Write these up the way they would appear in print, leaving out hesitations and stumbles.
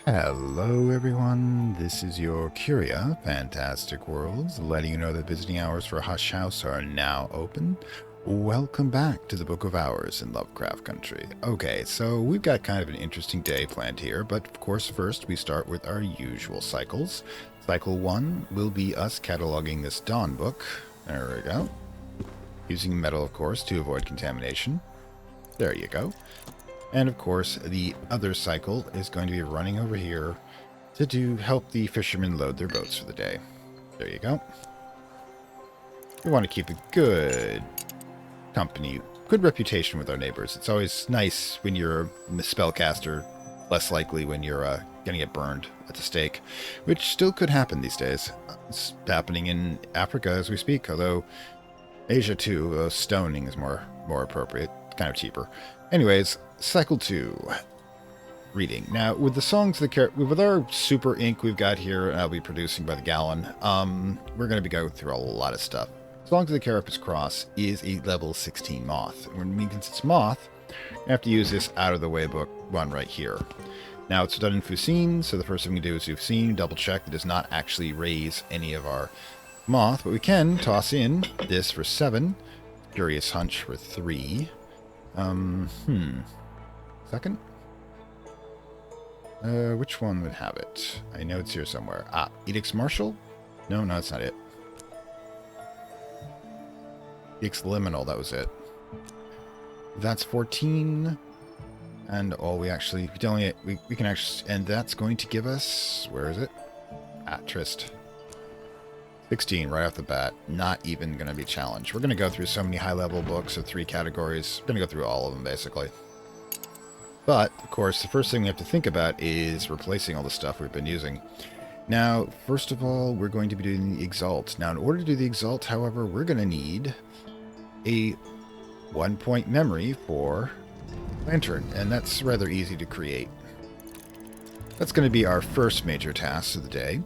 Hello everyone, this is your Curia Fantastic Worlds, letting you know that visiting hours for Hush House are now open. Welcome back to the Book of Hours in Lovecraft Country. Okay, so we've got kind of an interesting day planned here, but of course first we start with our usual cycles. Cycle 1 will be us cataloging this Dawn book. There we go. Using metal, of course, to avoid contamination. There you go. And of course, the other cycle is going to be running over here to help the fishermen load their boats for the day. There you go. We want to keep a good company, good reputation with our neighbors. It's always nice when you're a spellcaster, less likely when you're going to get burned at the stake, which still could happen these days. It's happening in Africa as we speak, although Asia too, stoning is more appropriate, kind of cheaper. Anyways, cycle 2, reading. Now, with the songs with our super ink we've got here, and I'll be producing by the gallon, we're going to be going through a lot of stuff. Songs of the Carapace Cross is a level 16 Moth. And since it's Moth, you have to use this out-of-the-way book one right here. Now, it's done in Fusine, so the first thing we do is Fusine, double-check it does not actually raise any of our Moth, but we can toss in this for 7, Curious Hunch for 3, second? Which one would have it? I know it's here somewhere. Ah, Edicts Martial? No, that's not it. Edicts Liminal, that was it. That's 14. And all we actually, we can actually, and that's going to give us, where is it? Ah, Trist. 16 right off the bat. Not even going to be challenged. We're going to go through so many high-level books of 3 categories. We're going to go through all of them, basically. But, of course, the first thing we have to think about is replacing all the stuff we've been using. Now, first of all, we're going to be doing the Exalt. Now, in order to do the Exalt, however, we're going to need a 1-point memory for Lantern, and that's rather easy to create. That's going to be our first major task of the day.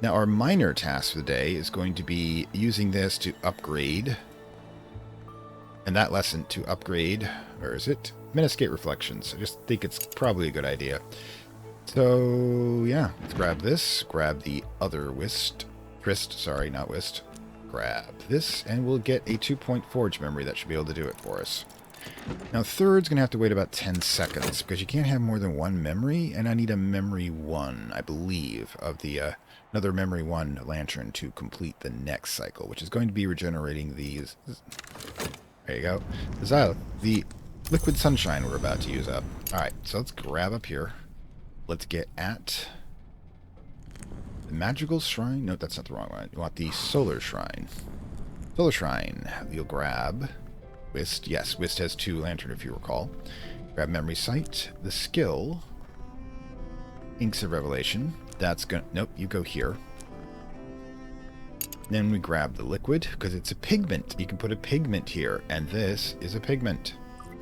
Now, our minor task for the day is going to be using this to upgrade, and that lesson to upgrade, where is it? Metascape Reflections. I just think it's probably a good idea. So, yeah, let's grab this, grab the other Trist, sorry, not Whist. Grab this, and we'll get a 2-point Forge memory that should be able to do it for us. Now, third's going to have to wait about 10 seconds, because you can't have more than one memory, and I need a memory 1, I believe, of the another memory 1 lantern to complete the next cycle, which is going to be regenerating these. There you go. The liquid sunshine we're about to use up. Alright, so let's grab up here. Let's get at the magical shrine. No, that's not the wrong one. You want the solar shrine. Solar shrine. You'll grab Whist. Yes, Whist has 2 lantern if you recall. Grab memory sight. The skill. Inks of Revelation. That's gonna... Nope, you go here. Then we grab the liquid, because it's a pigment. You can put a pigment here, and this is a pigment.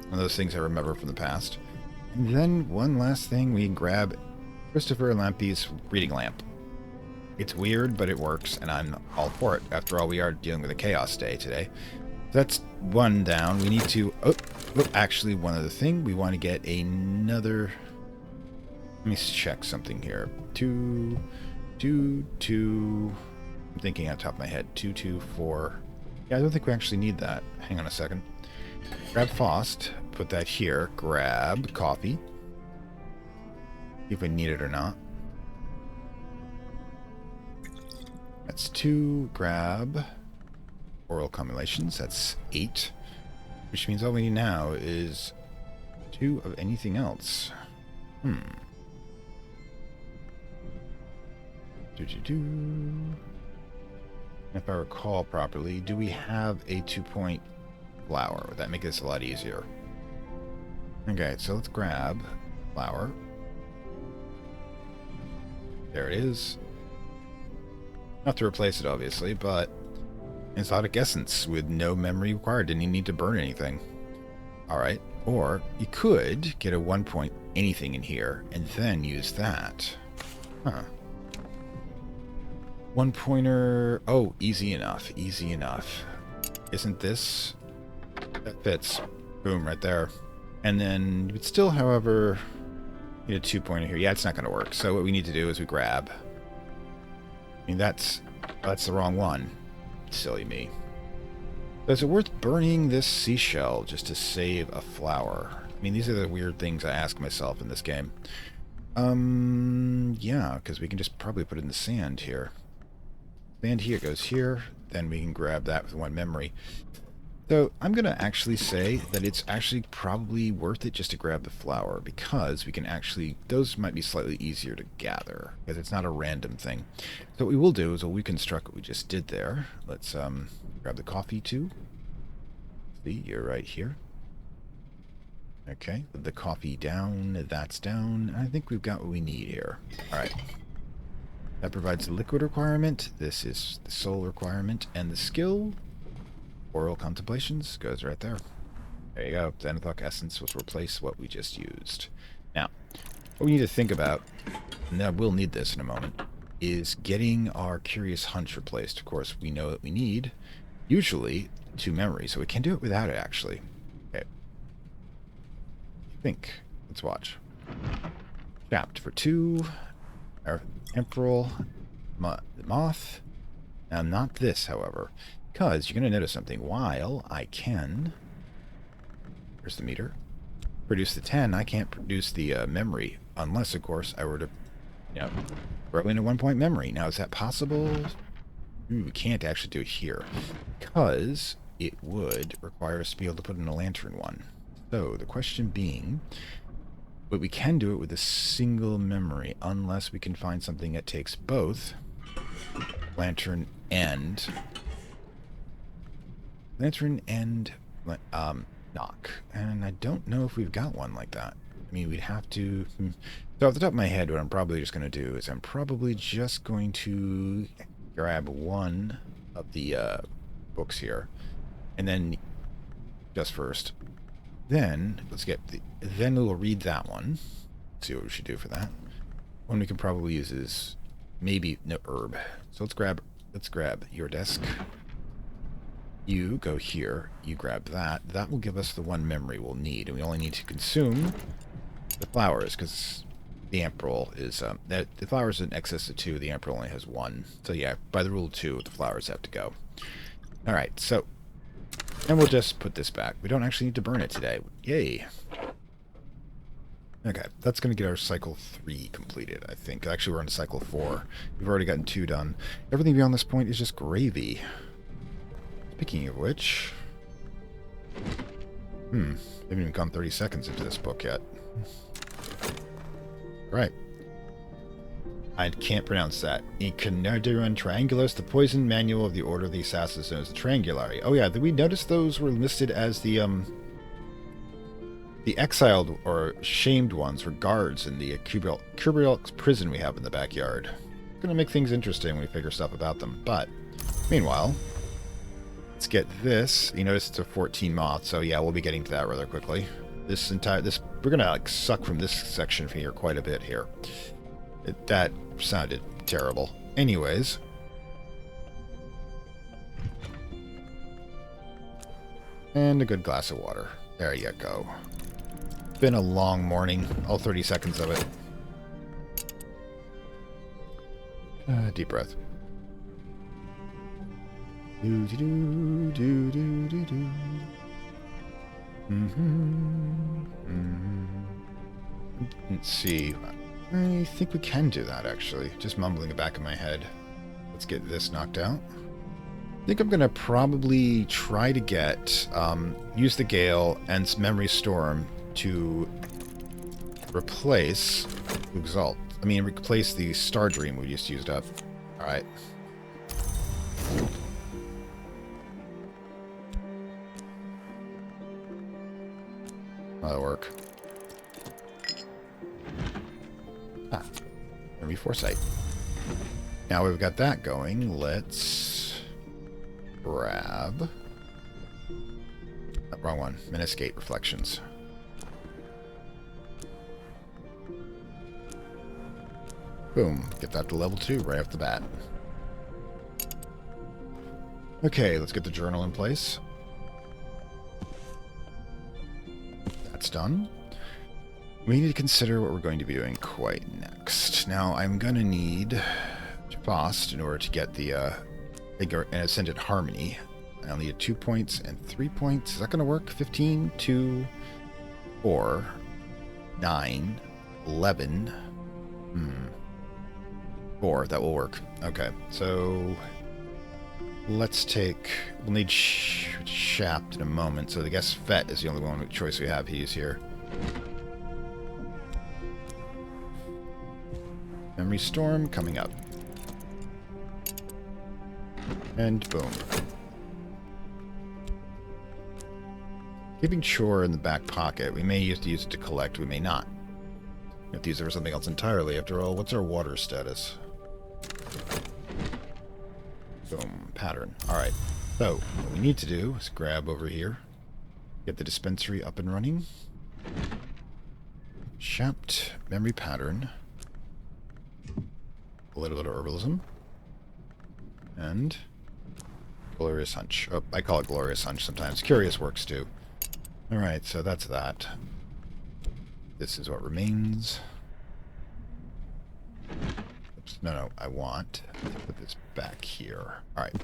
One of those things I remember from the past. And then one last thing, we grab Christopher Lampy's reading lamp. It's weird, but it works, and I'm all for it. After all, we are dealing with a chaos day today. That's 1 down. We need to... Oh, actually, one other thing. We want to get another... Let me check something here. 2... I'm thinking on top of my head. 2, 2, 4... Yeah, I don't think we actually need that. Hang on a second. Grab Faust. Put that here. Grab coffee. See if we need it or not. That's 2. Grab oral combinations. That's 8. Which means all we need now is 2 of anything else. If I recall properly, do we have a 2-point flower? Would that make this a lot easier? Okay, so let's grab flower. There it is. Not to replace it, obviously, but exotic essence with no memory required. Didn't even need to burn anything. Alright, or you could get a 1-point anything in here and then use that. Huh. 1-pointer... Oh, easy enough. Easy enough. Isn't this... That fits. Boom, right there. And then, but still, however... Need a 2-pointer here. Yeah, it's not going to work. So what we need to do is we grab. I mean, that's the wrong one. Silly me. Is it worth burning this seashell just to save a flower? I mean, these are the weird things I ask myself in this game. Yeah, because we can just probably put it in the sand here. Sand here goes here. Then we can grab that with 1 memory. So I'm going to actually say that it's actually probably worth it just to grab the flower, because we can actually, those might be slightly easier to gather because it's not a random thing. So what we will do is we'll reconstruct what we just did there. Let's grab the coffee too. See, you're right here. Okay, put the coffee down, that's down. I think we've got what we need here. All right. That provides the liquid requirement. This is the soul requirement, and the skill, oral contemplations, goes right there. There you go. Xanathoc essence will replace what we just used. Now, what we need to think about, and I will need this in a moment, is getting our curious hunch replaced. Of course, we know that we need, usually, 2 memories, so we can do it without it, actually. Okay. Think. Let's watch. Chapped for 2. Our temporal moth. Now, not this, however, because you're going to notice something. While I can, here's the meter, produce the 10, I can't produce the memory, unless, of course, I were to, throw in a 1-point memory. Now, is that possible? We can't actually do it here, because it would require us to be able to put in a lantern one. So, the question being, but we can do it with a single memory, unless we can find something that takes both lantern and knock. And I don't know if we've got one like that. I mean, we'd have to... So off the top of my head, what I'm probably just going to do is I'm probably just going to grab one of the books here, and then just first. Then let's get the. Then we'll read that one. See what we should do for that. One we can probably use is maybe no herb. So let's grab your desk. You go here. You grab that. That will give us the 1 memory we'll need, and we only need to consume the flowers because the ampoule is that the flowers in excess of 2. The ampoule only has 1. So yeah, by the rule of 2, the flowers have to go. All right, so. And we'll just put this back. We don't actually need to burn it today. Yay. Okay, that's going to get our cycle 3 completed, I think. Actually, we're on cycle 4. We've already gotten 2 done. Everything beyond this point is just gravy. Speaking of which... haven't even gone 30 seconds into this book yet. Right. I can't pronounce that. In Canardiran Triangulus, the poison manual of the Order of the Assassins known as the Triangulari. Oh yeah, did we notice those were listed as the exiled or shamed ones or guards in the Cubriel prison we have in the backyard? It's gonna make things interesting when we figure stuff about them. But meanwhile, let's get this. You notice it's a 14 moth, so yeah, we'll be getting to that rather quickly. We're gonna like suck from this section from here quite a bit here. That sounded terrible. Anyways. And a good glass of water. There you go. It's been a long morning. All 30 seconds of it. Deep breath. Let's see. I think we can do that, actually. Just mumbling the back of my head. Let's get this knocked out. I think I'm going to probably try to get... use the Gale and Memory Storm to replace Exalt. I mean, replace the Star Dream we just used up. Alright. That'll work. Memory Foresight. Now we've got that going, let's grab... Oh, wrong one. Meniscate Reflections. Boom. Get that to level 2 right off the bat. Okay, let's get the journal in place. That's done. We need to consider what we're going to be doing quite next. Now, I'm going to need Fast in order to get the Ascended Harmony. I'll need 2 points and 3 points. Is that going to work? 15, 2, 4, 9, 11. 4. That will work. Okay, so let's take... We'll need Shapt in a moment, so I guess Fet is the only one choice we have to use here. Memory Storm coming up. And boom. Keeping Chore in the back pocket. We may use it to collect, we may not. We have to use it for something else entirely. After all, what's our water status? Boom. Pattern. Alright. So, what we need to do is grab over here. Get the dispensary up and running. Shapt. Memory pattern. A little bit of herbalism. And Glorious Hunch. Oh, I call it Glorious Hunch sometimes. Curious works too. Alright, so that's that. This is what remains. Oops, no, I want to put this back here. Alright.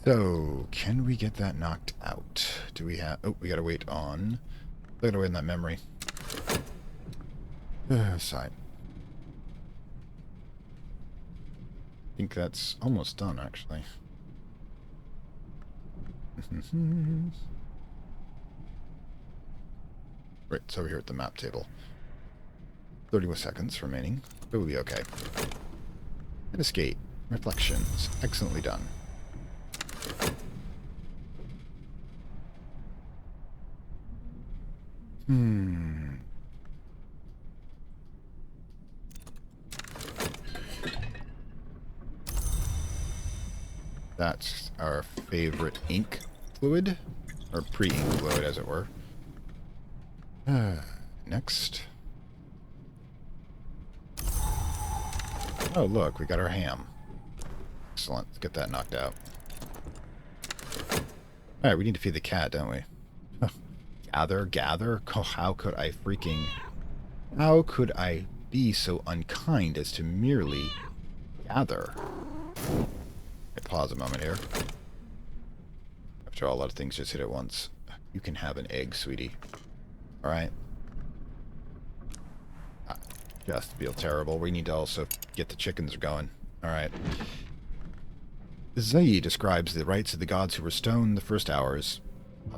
So, can we get that knocked out? Do we have... Oh, we gotta wait on... We gotta wait on that memory. Side. I think that's almost done, actually. Right, it's over here at the map table. 31 seconds remaining. It will be okay. And escape. Reflections. Excellently done. That's our favorite ink fluid. Or pre-ink fluid, as it were. Next. Oh, look, we got our ham. Excellent. Let's get that knocked out. Alright, we need to feed the cat, don't we? Gather? Oh, how could I be so unkind as to merely gather? I pause a moment here. After all, a lot of things just hit at once. You can have an egg, sweetie. Alright. Just feel terrible. We need to also get the chickens going. Alright. Zai describes the rites of the gods who were stoned the first hours.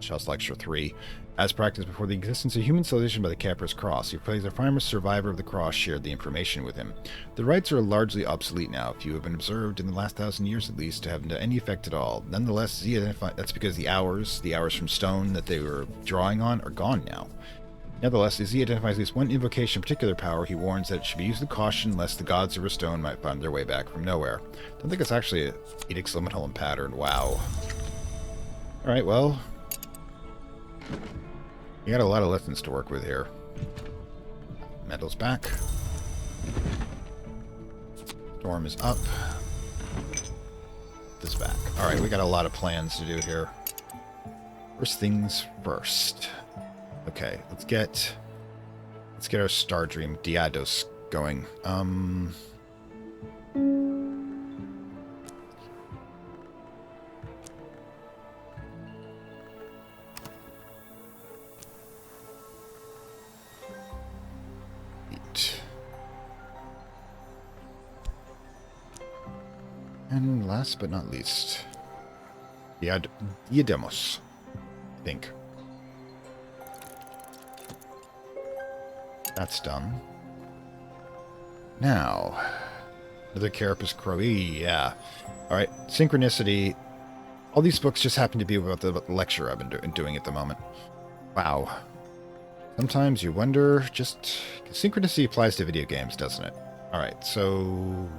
Shell's Lecture 3. As practiced before the existence of human civilization by the Carapace Cross, who plays a famous survivor of the cross shared the information with him. The rites are largely obsolete now. Few have been observed in the last 1,000 years at least to have any effect at all. Nonetheless, Z identified that's because the hours from stone that they were drawing on are gone now. Nevertheless, as he identifies at least one invocation of particular power, he warns that it should be used with caution lest the gods of stone might find their way back from nowhere. Don't think it's actually an Edict's Liminal and Pattern. Wow. Alright, well... You got a lot of lessons to work with here. Metal's back. Storm is up. This back. Alright, we got a lot of plans to do here. First things first. Okay, let's get our Star Dream Diados going. And last but not least, Diademos, I think. That's done. Now, another Carapace Cross. Yeah. Alright, Synchronicity. All these books just happen to be about the lecture I've been doing at the moment. Wow. Sometimes you wonder, just... Synchronicity applies to video games, doesn't it? Alright, so...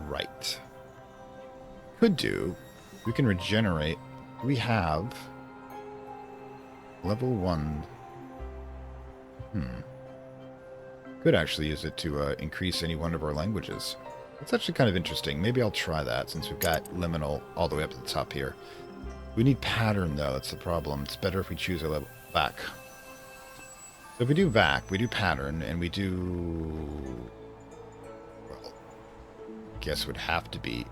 Right. Could do... We can regenerate... We have... Level 1... Could actually use it to increase any one of our languages. It's actually kind of interesting. Maybe I'll try that since we've got Liminal all the way up to the top here. We need Pattern, though. That's the problem. It's better if we choose a level back. So if we do VAC, we do pattern, and we do... Well, I guess it would have to be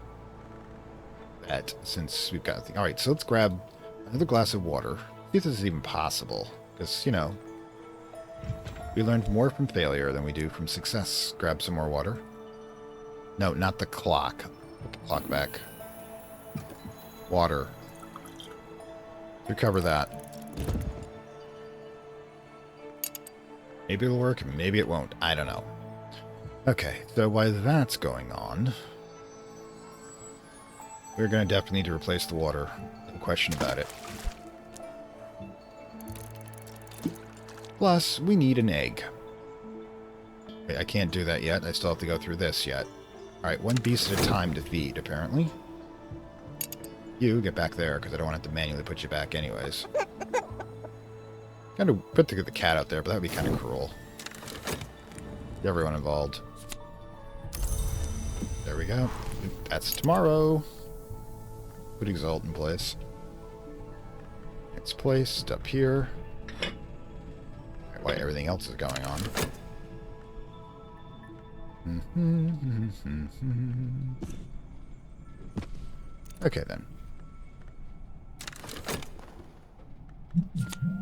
that since we've got... Alright, so let's grab another glass of water. See if this is even possible. Because, you know, we learned more from failure than we do from success. Grab some more water. No, not the clock. Put the clock back. Water. Recover that. Maybe it'll work, maybe it won't. I don't know. Okay, so while that's going on, we're going to definitely need to replace the water. No question about it. Plus, we need an egg. Wait, I can't do that yet. I still have to go through this yet. Alright, one beast at a time to feed, apparently. You, get back there, because I don't want to have to manually put you back anyways. Kind of put the cat out there, but that would be kind of cruel. Everyone involved. There we go. That's tomorrow. Put Exalt in place. It's placed up here. While everything else is going on. Okay, then.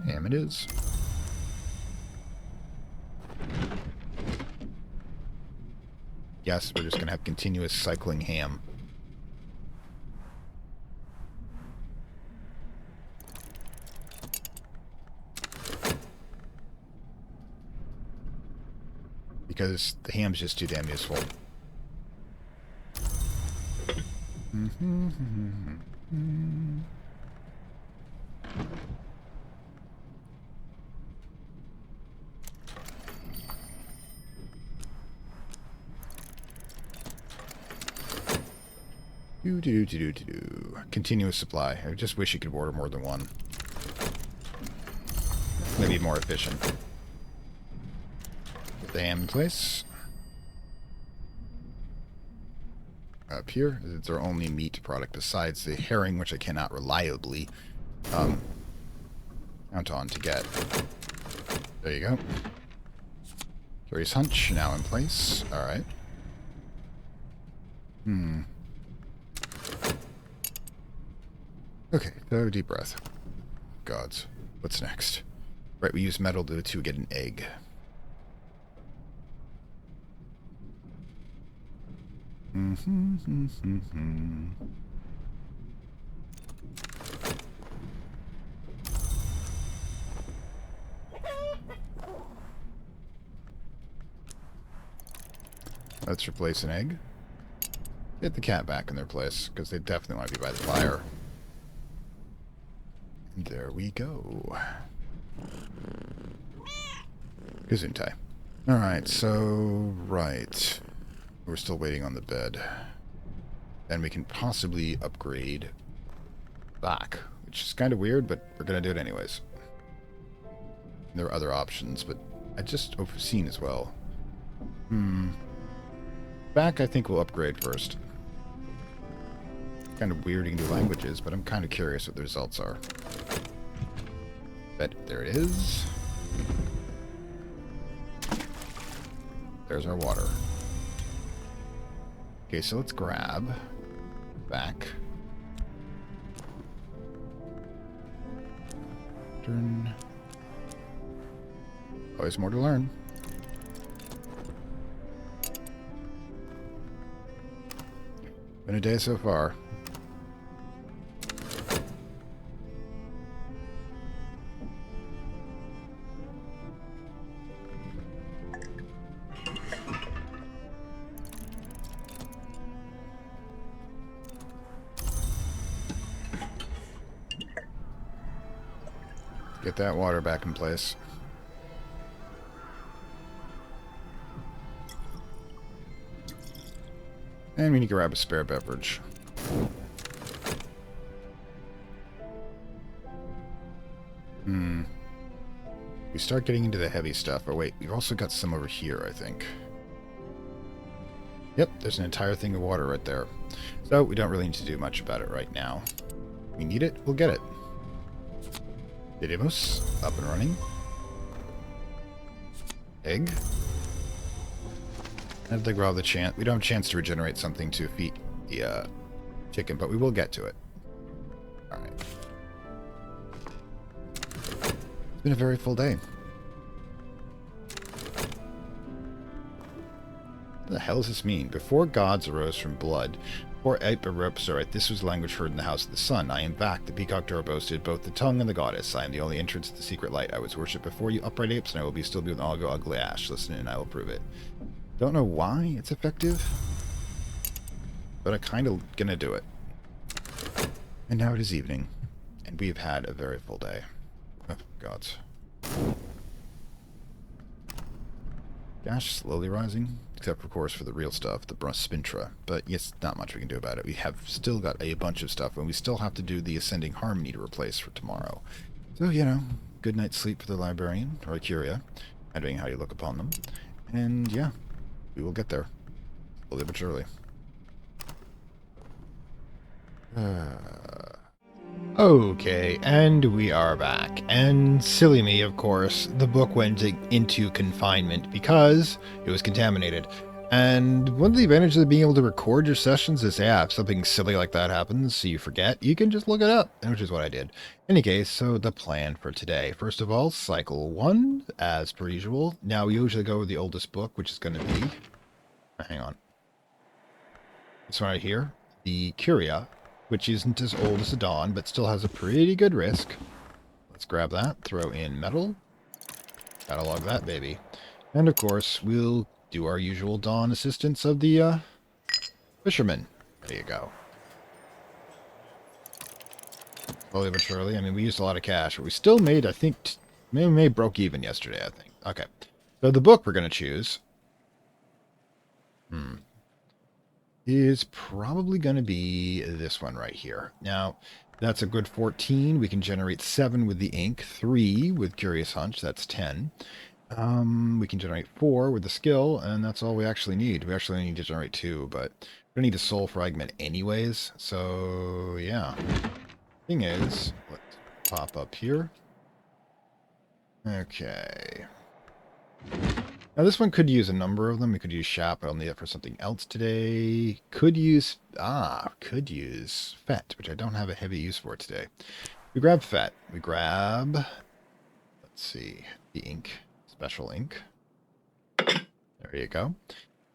Ham it is. Yes, we're just going to have continuous cycling ham. Because the ham's just too damn useful. Continuous supply. I just wish you could order more than one. Maybe more efficient. Put the ham in place. Up here, it's our only meat product besides the herring, which I cannot reliably count on to get. There you go. Curious hunch now in place. Alright. Okay, so deep breath. Gods. What's next? Right, we use metal to get an egg. Let's replace an egg. Get the cat back in their place, because they definitely want to be by the fire. And there we go. Gesundheit. Alright, so... Right. We're still waiting on the bed. Then we can possibly upgrade back, which is kind of weird, but we're going to do it anyways. There are other options, but I just overseen as well. Back, I think we'll upgrade first. Kind of weird new languages, but I'm kind of curious what the results are. But there it is. There's our water. Okay, so let's grab back. Turn. Always more to learn. Been a day so far. Get that water back in place. And we need to grab a spare beverage. We start getting into the heavy stuff. Oh wait, we've also got some over here, I think. Yep, there's an entire thing of water right there. So we don't really need to do much about it right now. We need it, we'll get it. Didymos, up and running. Egg. I don't think we'll have the chance. We don't have a chance to regenerate something to feed the chicken, but we will get to it. Alright. It's been a very full day. What the hell does this mean? Before gods arose from blood, before ape erupts, alright, this was language heard in the house of the sun. I am back. The peacock door boasted both the tongue and the goddess. I am the only entrance to the secret light. I was worshipped before you, upright apes, and I will still be with all go ugly ash. Listen and I will prove it. Don't know why it's effective, but I'm kind of gonna do it. And now it is evening, and we've had a very full day. Oh, gods. Gash slowly rising, except of course for the real stuff, the Spintra. But yes, not much we can do about it. We have still got a bunch of stuff, and we still have to do the Ascending Harmony to replace for tomorrow. So, you know, good night's sleep for the librarian, or Curia, depending how you look upon them. And yeah, we will get there. Slowly but surely. Okay, and we are back. And silly me, of course, the book went into confinement because it was contaminated. And one of the advantages of being able to record your sessions is, yeah, if something silly like that happens, so you forget, you can just look it up, which is what I did. In any case, so the plan for today. First of all, cycle 1, as per usual. Now, we usually go with the oldest book, which is going to be... hang on. This one right here. The Curia, which isn't as old as the Dawn, but still has a pretty good risk. Let's grab that, throw in metal, catalog that baby. And of course, we'll do our usual Dawn assistance of the fisherman. There you go. Slowly but surely. I mean, we used a lot of cash, but we still made, I think, may broke even yesterday, I think. Okay. So the book we're going to choose is probably going to be this one right here. Now, that's a good 14. We can generate 7 with the ink, 3 with Curious Hunch, that's 10. We can generate 4 with the skill, and that's all we actually need. We actually need to generate 2, but we need a soul fragment anyways, so yeah. Thing is, let's pop up here. Okay. Now this one could use a number of them. We could use Shap, but I'll need it for something else today. Could use Fet, which I don't have a heavy use for today. We grab Fet. We grab, let's see, the ink, special ink. There you go.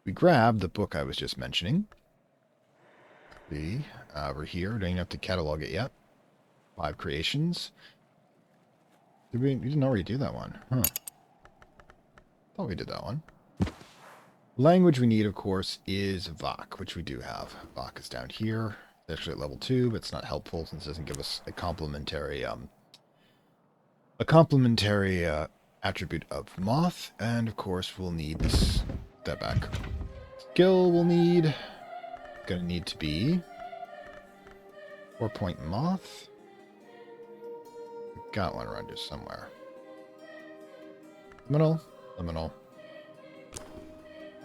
We grab the book I was just mentioning. See, over here, don't even have to catalog it yet. 5 creations. We didn't already do that one, huh? Thought we did that one. Language we need, of course, is Vok, which we do have. Vok is down here. It's actually at level 2, but it's not helpful since it doesn't give us a complementary attribute of Moth. And of course, we'll need this. That back. Skill we'll need. Gonna need to be 4-point Moth. We've got one around here somewhere. Liminal.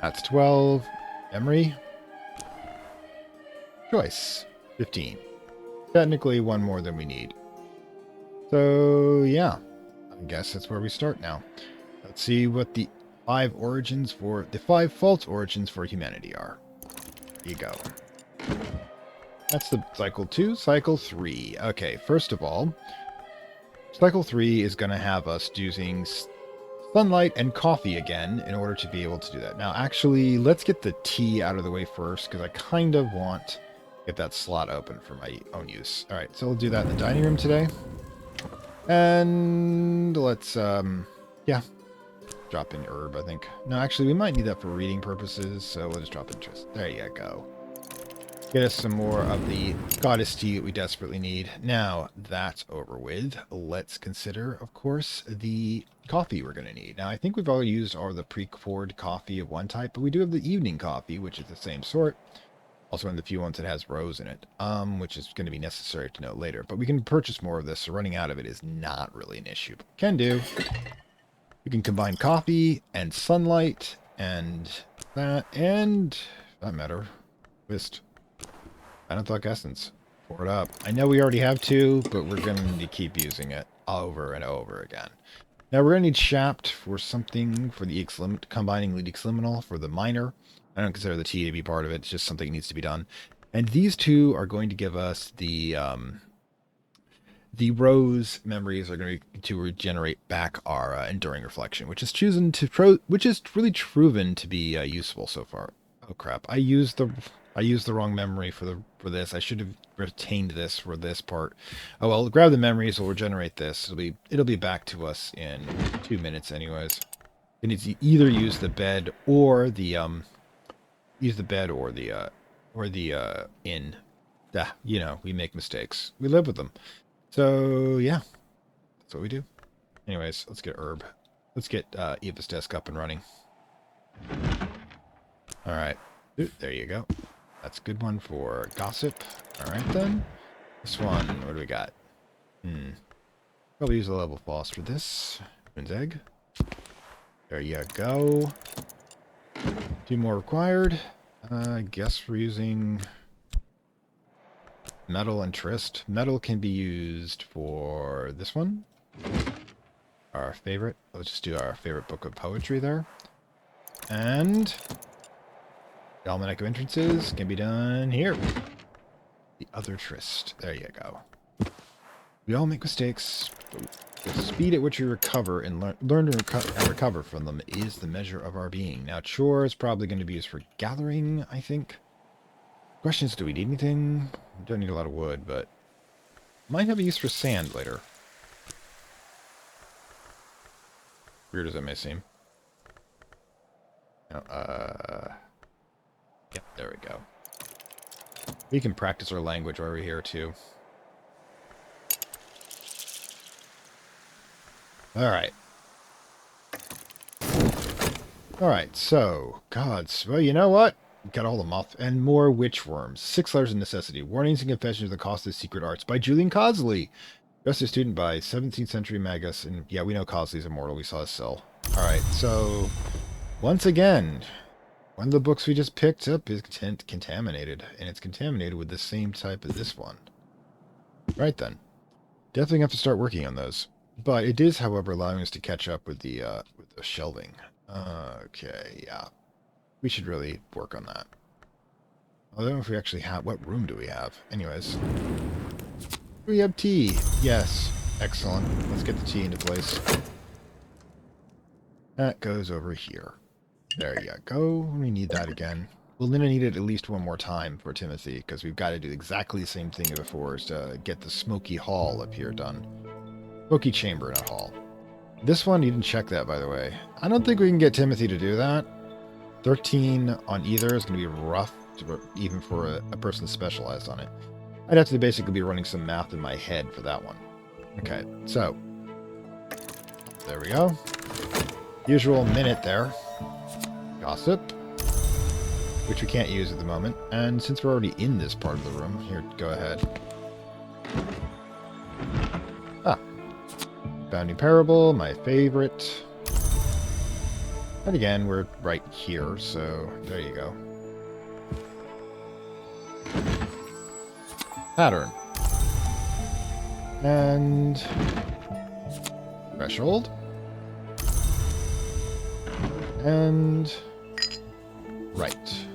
That's 12. Memory. Choice. 15. Technically one more than we need. So, yeah. I guess that's where we start now. Let's see what the 5 false origins for humanity are. There you go. That's the cycle 2. Cycle 3. Okay, first of all, cycle 3 is going to have us using sunlight and coffee again in order to be able to do that. Now, actually, let's get the tea out of the way first, because I kind of want to get that slot open for my own use. All right, so we'll do that in the dining room today. And let's, yeah, drop in herb, I think. No, actually, we might need that for reading purposes, so we'll just drop interest. There you go. Get us some more of the goddess tea that we desperately need. Now, that's over with. Let's consider, of course, the coffee we're going to need. Now, I think we've already used all the pre-poured coffee of one type, but we do have the evening coffee, which is the same sort. Also one of the few ones that has rose in it, which is going to be necessary to note later. But we can purchase more of this, so running out of it is not really an issue. But can do. We can combine coffee and sunlight and that, and, for that matter, twist. Anathoc Essence. Pour it up. I know we already have 2, but we're going to keep using it over and over again. Now we're going to need Shapt for something for the combining lead liminal for the miner. I don't consider the T to be part of it. It's just something that needs to be done. And these two are going to give us the rose memories are going to regenerate back our enduring reflection, which is which is really proven to be useful so far. Oh crap! I used the wrong memory for this. I should have retained this for this part. Oh well, grab the memories. We'll regenerate this. It'll be back to us in 2 minutes, anyways. We need to either use the bed or the inn. You know, we make mistakes. We live with them. So, yeah, that's what we do. Anyways, let's get Herb. Let's get Eva's desk up and running. All right. There you go. That's a good one for gossip. All right, then. This one, what do we got? Probably use a level boss for this. Moon's egg. There you go. 2 more required. I guess we're using metal and Trist. Metal can be used for this one. Our favorite. Let's just do our favorite book of poetry there. And the Almanac of Entrances can be done here. The other Trist. There you go. We all make mistakes. The speed at which we recover and learn to recover from them is the measure of our being. Now, chore is probably going to be used for gathering, I think. Question is, do we need anything? We don't need a lot of wood, but might have a use for sand later. Weird as it may seem. Now, yep, there we go. We can practice our language while we're here, too. Alright. Alright, so, gods. Well, you know what? Got all the moth and more witch worms. 6 letters of necessity. Warnings and confessions of the cost of secret arts by Julian Cosley. Just a student by 17th century magus. And yeah, we know Cosley's immortal. We saw his cell. Alright, so once again, one of the books we just picked up is contaminated. And it's contaminated with the same type as this one. Right then. Definitely have to start working on those. But it is, however, allowing us to catch up with the shelving. Okay, yeah. We should really work on that. I don't know if we actually have... What room do we have? Anyways. We have tea. Yes. Excellent. Let's get the tea into place. That goes over here. There you go. We need that again. We'll then need it at least one more time for Timothy, because we've got to do exactly the same thing as before, is to get the smoky hall up here done. Smoky chamber, not hall. This one, you didn't check that, by the way. I don't think we can get Timothy to do that. 13 on either is going to be rough, even for a person specialized on it. I'd have to basically be running some math in my head for that one. Okay, so. There we go. Usual minute there. Gossip. Which we can't use at the moment. And since we're already in this part of the room, here, go ahead. Ah. Bounding Parable, my favorite. And again, we're right here, so there you go. Pattern. And threshold. And right.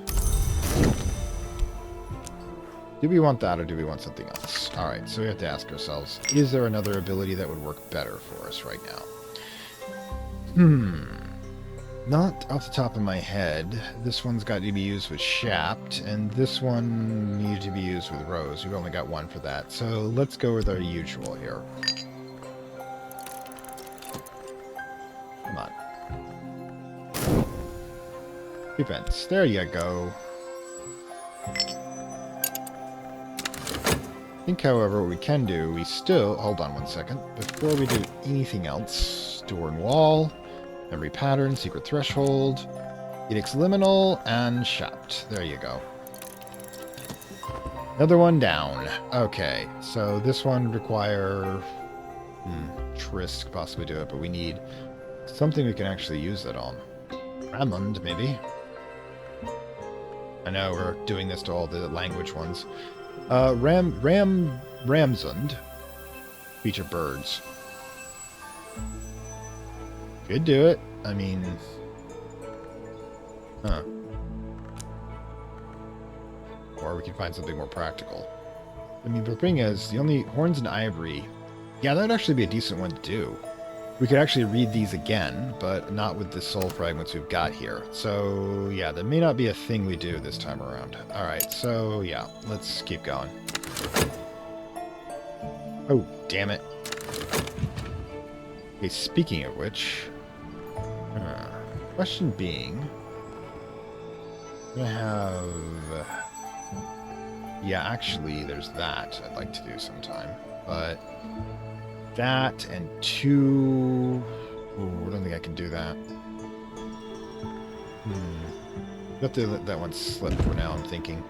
Do we want that or do we want something else? Alright, so we have to ask ourselves, is there another ability that would work better for us right now? Not off the top of my head. This one's got to be used with Shapt, and this one needed to be used with Rose. We've only got one for that, so let's go with our usual here. Come on. Defense. There you go. I think, however, what we can do, we still... Hold on one second. Before we do anything else, door and wall... Memory pattern, secret threshold, edicts liminal, and Shapt. There you go. Another one down. Okay, so this one require... Trist could possibly do it, but we need something we can actually use that on. Ramond, maybe. I know we're doing this to all the language ones. Ramsund. Feature birds. Could do it. I mean... Huh. Or we could find something more practical. I mean, the thing is, the only horns and ivory... Yeah, that would actually be a decent one to do. We could actually read these again, but not with the soul fragments we've got here. So, yeah, that may not be a thing we do this time around. Alright, so, yeah, let's keep going. Oh, damn it. Okay, speaking of which... question being... I'm gonna have... Yeah, actually, there's that I'd like to do sometime. But... that and 2... Ooh, I don't think I can do that. I'll have to let that one slip for now, I'm thinking.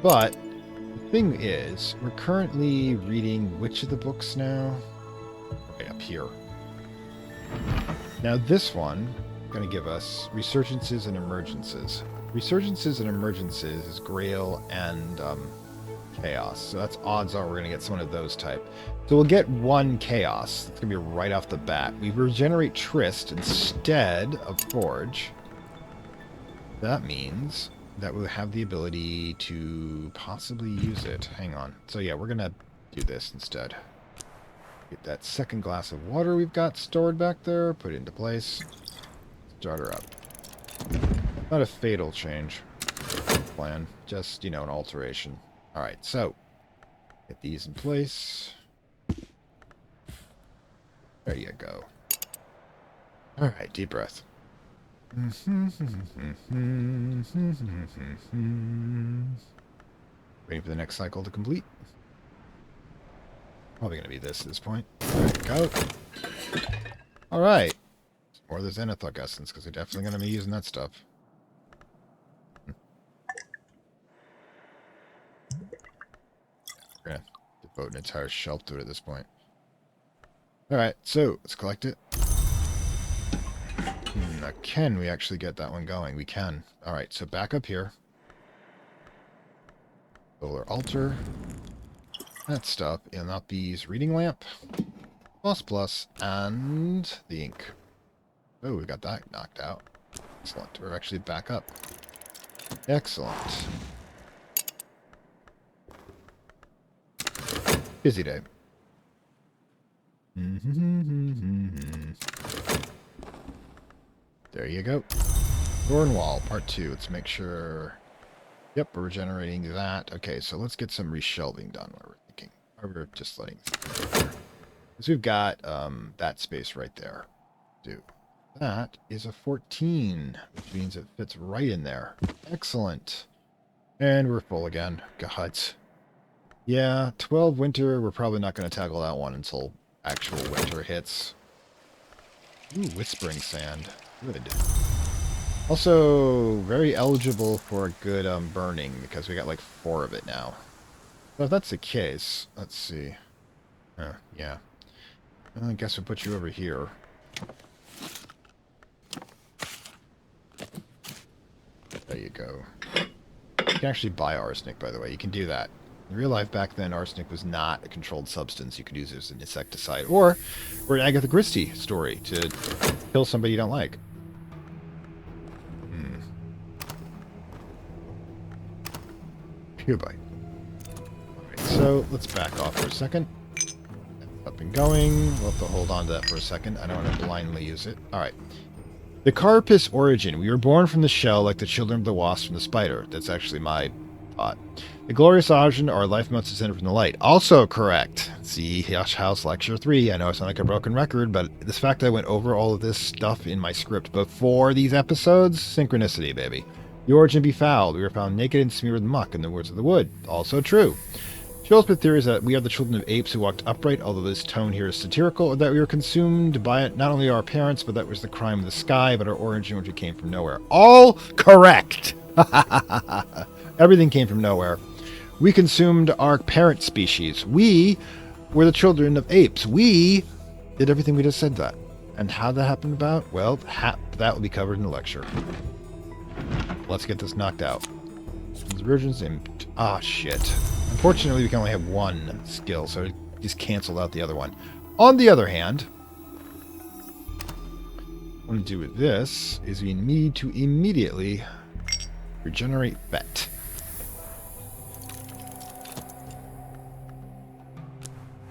But, the thing is, we're currently reading which of the books now? Okay, up here. Now this one is going to give us Resurgences and Emergences. Resurgences and Emergences is Grail and Chaos. So that's odds are we're going to get some of those type. So we'll get 1 Chaos. It's going to be right off the bat. We regenerate Trist instead of Forge. That means that we'll have the ability to possibly use it. Hang on. So yeah, we're going to do this instead. Get that second glass of water we've got stored back there, put it into place, start her up. Not a fatal change plan, just, you know, an alteration. Alright, so, get these in place. There you go. Alright, deep breath. Waiting for the next cycle to complete. Probably going to be this at this point. There you go. Alright. More of the Zenithok essence, because we're definitely going to be using that stuff. We're going to devote an entire shelf to it at this point. Alright, so let's collect it. Now, can we actually get that one going? We can. Alright, so back up here. Solar altar. That stuff, and not these reading lamp, plus, and the ink. Oh, we got that knocked out. Excellent. We're actually back up. Excellent. Busy day. There you go. Thornwall, part 2. Let's make sure... Yep, we're regenerating that. Okay, so let's get some reshelving done while we're thinking. Or we're just letting... Because we've got that space right there. That is a 14, which means it fits right in there. Excellent. And we're full again. God. Yeah, 12 winter, we're probably not going to tackle that one until actual winter hits. Ooh, whispering sand. Good. Also, very eligible for a good burning, because we got like 4 of it now. So if that's the case, let's see. Yeah. Well, I guess we'll put you over here. There you go. You can actually buy arsenic, by the way. You can do that. In real life, back then, arsenic was not a controlled substance. You could use it as an insecticide. Or an Agatha Christie story to kill somebody you don't like. Goodbye. Alright, so let's back off for a second. Up and going. We'll have to hold on to that for a second. I don't want to blindly use it. Alright. The Carapace origin. We were born from the shell like the children of the wasp from the spider. That's actually my thought. The glorious origin, our life must descend from the light. Also correct. See Hush House Lecture 3. I know I sound like a broken record, but this fact I went over all of this stuff in my script before these episodes, synchronicity, baby. The origin be fouled. We were found naked and smeared with muck, in the words of the wood. Also true. Chillspit theories that we are the children of apes who walked upright, although this tone here is satirical, or that we were consumed by it, not only our parents, but that was the crime of the sky, but our origin which came from nowhere. All correct! Everything came from nowhere. We consumed our parent species. We were the children of apes. We did everything we just said that. And how that happened about? Well, that will be covered in the lecture. Let's get this knocked out. Virgins and... Ah, shit. Unfortunately, we can only have 1 skill, so it just canceled out the other one. On the other hand, What I want to do with this is we need to immediately regenerate vet.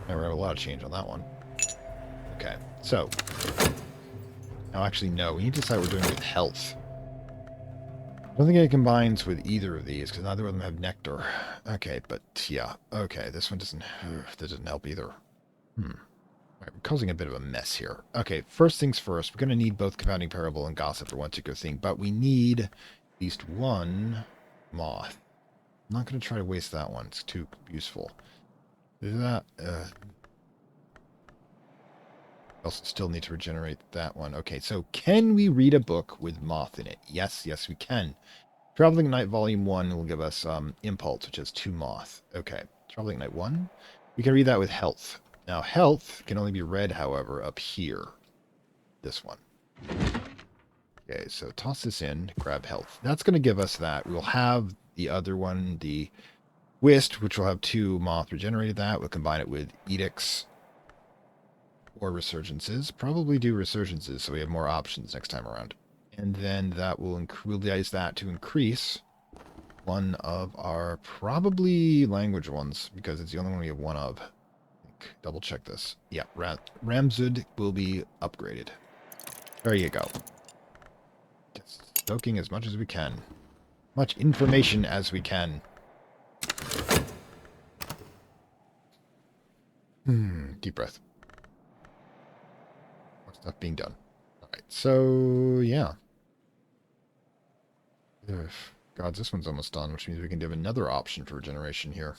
I wrote a lot of change on that one. Okay, so now actually no, we need to decide what we're doing with health. I don't think it combines with either of these because neither of them have nectar. Okay, but yeah, okay, this one doesn't help either. Right, we're causing a bit of a mess here. Okay, first things first, we're going to need both Confounding Parable and Gossip for one particular thing, but we need at least one Moth. I'm not going to try to waste that one. It's too useful. That, also still need to regenerate that one. Okay, so can we read a book with Moth in it? Yes, yes we can. Traveling Night Volume 1 will give us Impulse, which has 2 Moth. Okay, Traveling Night 1. We can read that with Health. Now, health can only be read, however, up here. This one. Okay, so toss this in, grab health. That's going to give us that. We'll have the other one, the Whist, which will have 2 Moth regenerated that. We'll combine it with Edicts or Resurgences. Probably do Resurgences so we have more options next time around. And then that will use that to increase one of our probably language ones, because it's the only one we have one of. Double check this. Yeah, Ramsud will be upgraded. There you go. Just soaking as much as we can. Much information as we can. Deep breath. More stuff being done. Alright, so yeah. God, this one's almost done, which means we can have another option for regeneration here.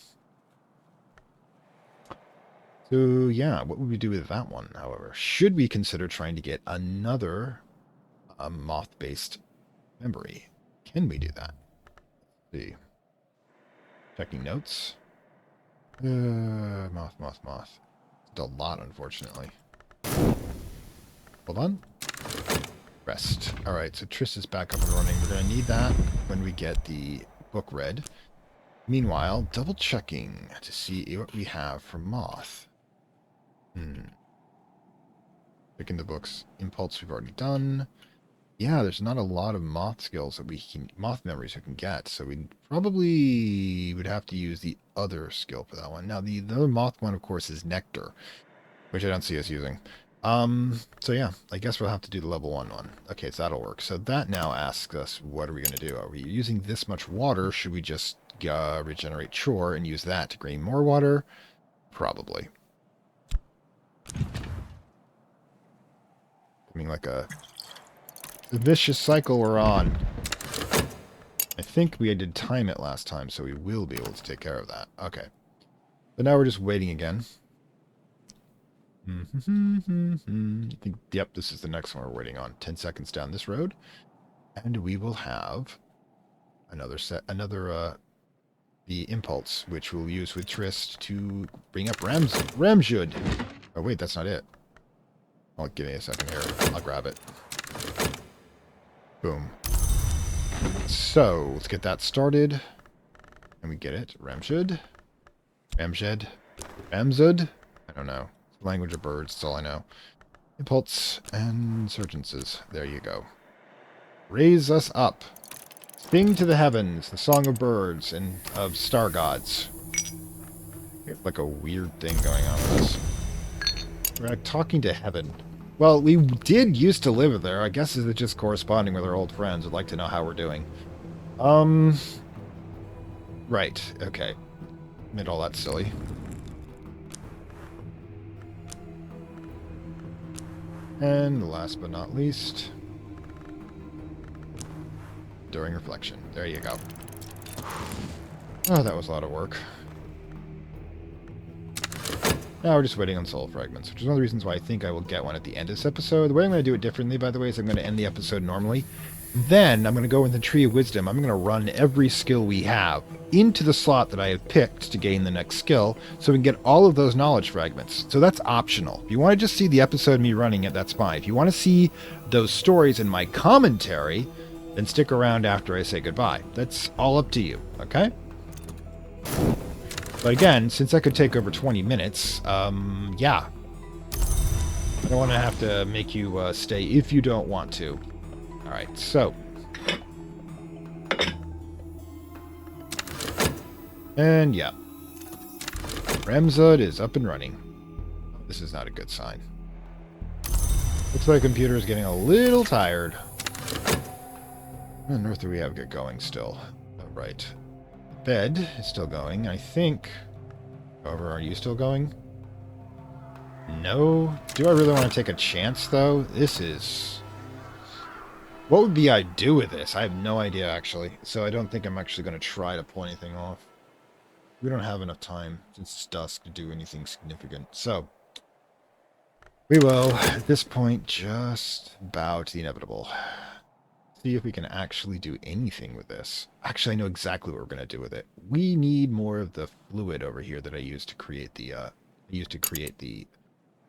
So, yeah, what would we do with that one, however? Should we consider trying to get another Moth-based memory? Can we do that? Let's see. Checking notes. Moth. It's a lot, unfortunately. Hold on. Rest. Alright, so Triss is back up and running. We're going to need that when we get the book read. Meanwhile, double checking to see what we have for Moth. Picking the books. Impulse we've already done. Yeah, there's not a lot of Moth skills that Moth memories we can get, so we probably would have to use the other skill for that one. Now, the other Moth one, of course, is Nectar, which I don't see us using. So yeah, I guess we'll have to do the level 1 one. Okay, so that'll work. So that now asks us, what are we going to do? Are we using this much water? Should we just regenerate Chore and use that to gain more water? Probably. I mean, like a vicious cycle we're on. I think we did time it last time, so we will be able to take care of that. Okay. But now we're just waiting again. I think, yep, this is the next one we're waiting on. 10 seconds down this road. And we will have the Impulse, which we'll use with Trist to bring up Ramjud. Oh, wait, that's not it. Oh, give me a second here. I'll grab it. Boom. So, let's get that started. And we get it. Ramjud. Ramzud. I don't know. Language of birds, that's all I know. Impulse and Surgences. There you go. Raise us up. Sing to the heavens, the song of birds and of star gods. We have like a weird thing going on with us. We're like talking to heaven. Well, we did used to live there. I guess it's just corresponding with our old friends. Would like to know how we're doing. Right. Okay. Made all that silly. And last but not least, during reflection. There you go. Oh, that was a lot of work. Now we're just waiting on soul fragments, which is one of the reasons why I think I will get one at the end of this episode. The way I'm going to do it differently, by the way, is I'm going to end the episode normally. Then I'm going to go in the Tree of Wisdom. I'm going to run every skill we have into the slot that I have picked to gain the next skill, so we can get all of those knowledge fragments. So that's optional. If you want to just see the episode of me running it, that's fine. If you want to see those stories in my commentary, then stick around after I say goodbye. That's all up to you, okay? But again, since that could take over 20 minutes, yeah. I don't want to have to make you stay if you don't want to. Alright, so. And yeah. Ramzud is up and running. This is not a good sign. Looks like the computer is getting a little tired. What on earth do we have going still? Oh, right. Bed is still going, I think. However, are you still going? No. Do I really want to take a chance, though? This is... What would I do with this? I have no idea, actually. So I don't think I'm actually going to try to pull anything off. We don't have enough time, since it's dusk, to do anything significant. So, we will, at this point, just bow to the inevitable. See if we can actually do anything with this. Actually, I know exactly what we're going to do with it. We need more of the fluid over here that I used to create the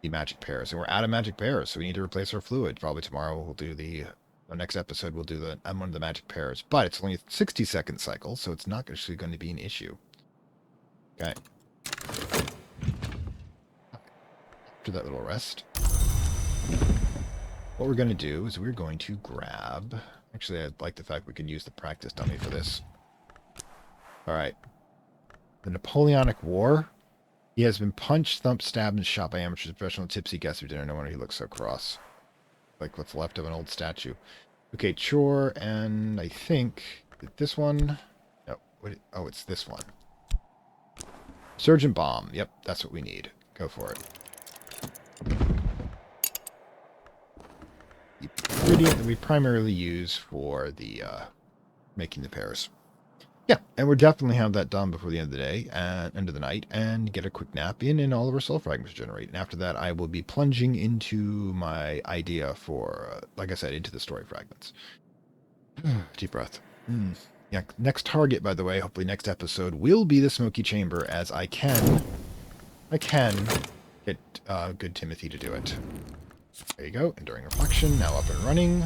magic pears. And we're out of magic pears, so we need to replace our fluid. Probably tomorrow we'll do the next episode we'll do one of the magic pears. But it's only a 60-second cycle, so it's not actually going to be an issue. Okay. After that little rest, what we're going to do is we're going to grab... Actually, I like the fact we can use the practice dummy for this. Alright. The Napoleonic War. He has been punched, thumped, stabbed, and shot by amateurs, professional, tipsy guests who dinner. No wonder he looks so cross. Like what's left of an old statue. Okay, chore, and I think... This one? No. Oh, it's this one. Surgeon Bomb. Yep, that's what we need. Go for it. The ingredient that we primarily use for the making the pears. Yeah, and we'll definitely have that done before the end of the day, end of the night, and get a quick nap in, and all of our soul fragments generate. And after that, I will be plunging into my idea for, like I said, into the story fragments. Deep breath. Yeah, next target, by the way, hopefully next episode, will be the Smoky Chamber, as I can get good Timothy to do it. There you go. Enduring Reflection, now up and running.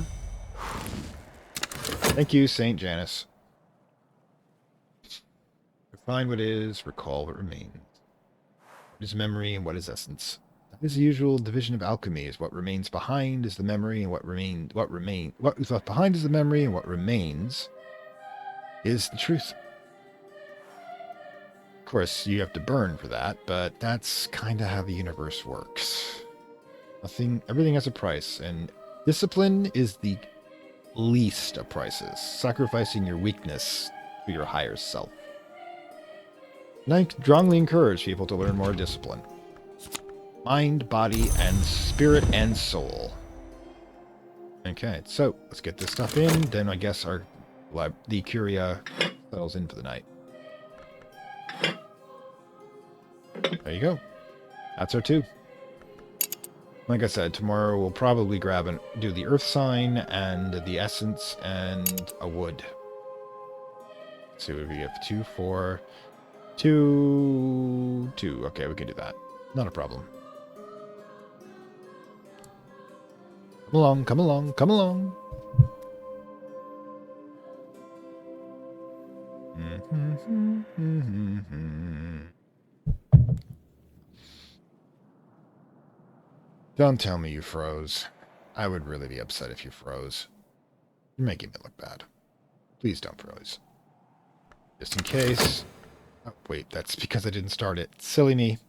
Thank you, St. Janice. Refine what is, recall what remains. What is memory and what is essence? That is the usual division of alchemy, is what remains behind is the memory, and what is left behind is the memory, and what remains is the truth. Of course, you have to burn for that, but that's kind of how the universe works. Everything has a price, and discipline is the least of prices, sacrificing your weakness for your higher self. And I strongly encourage people to learn more discipline. Mind, body, and spirit and soul. Okay, so let's get this stuff in, then I guess the Curia settles in for the night. There you go. That's our 2. Like I said, tomorrow we'll probably grab and do the earth sign and the essence and a wood. Let's see what we have. 2, 4, 2, 2. Okay, we can do that. Not a problem. Come along, come along, come along. Don't tell me you froze. I would really be upset if you froze. You're making me look bad. Please don't freeze. Just in case. Oh, wait, that's because I didn't start it. Silly me.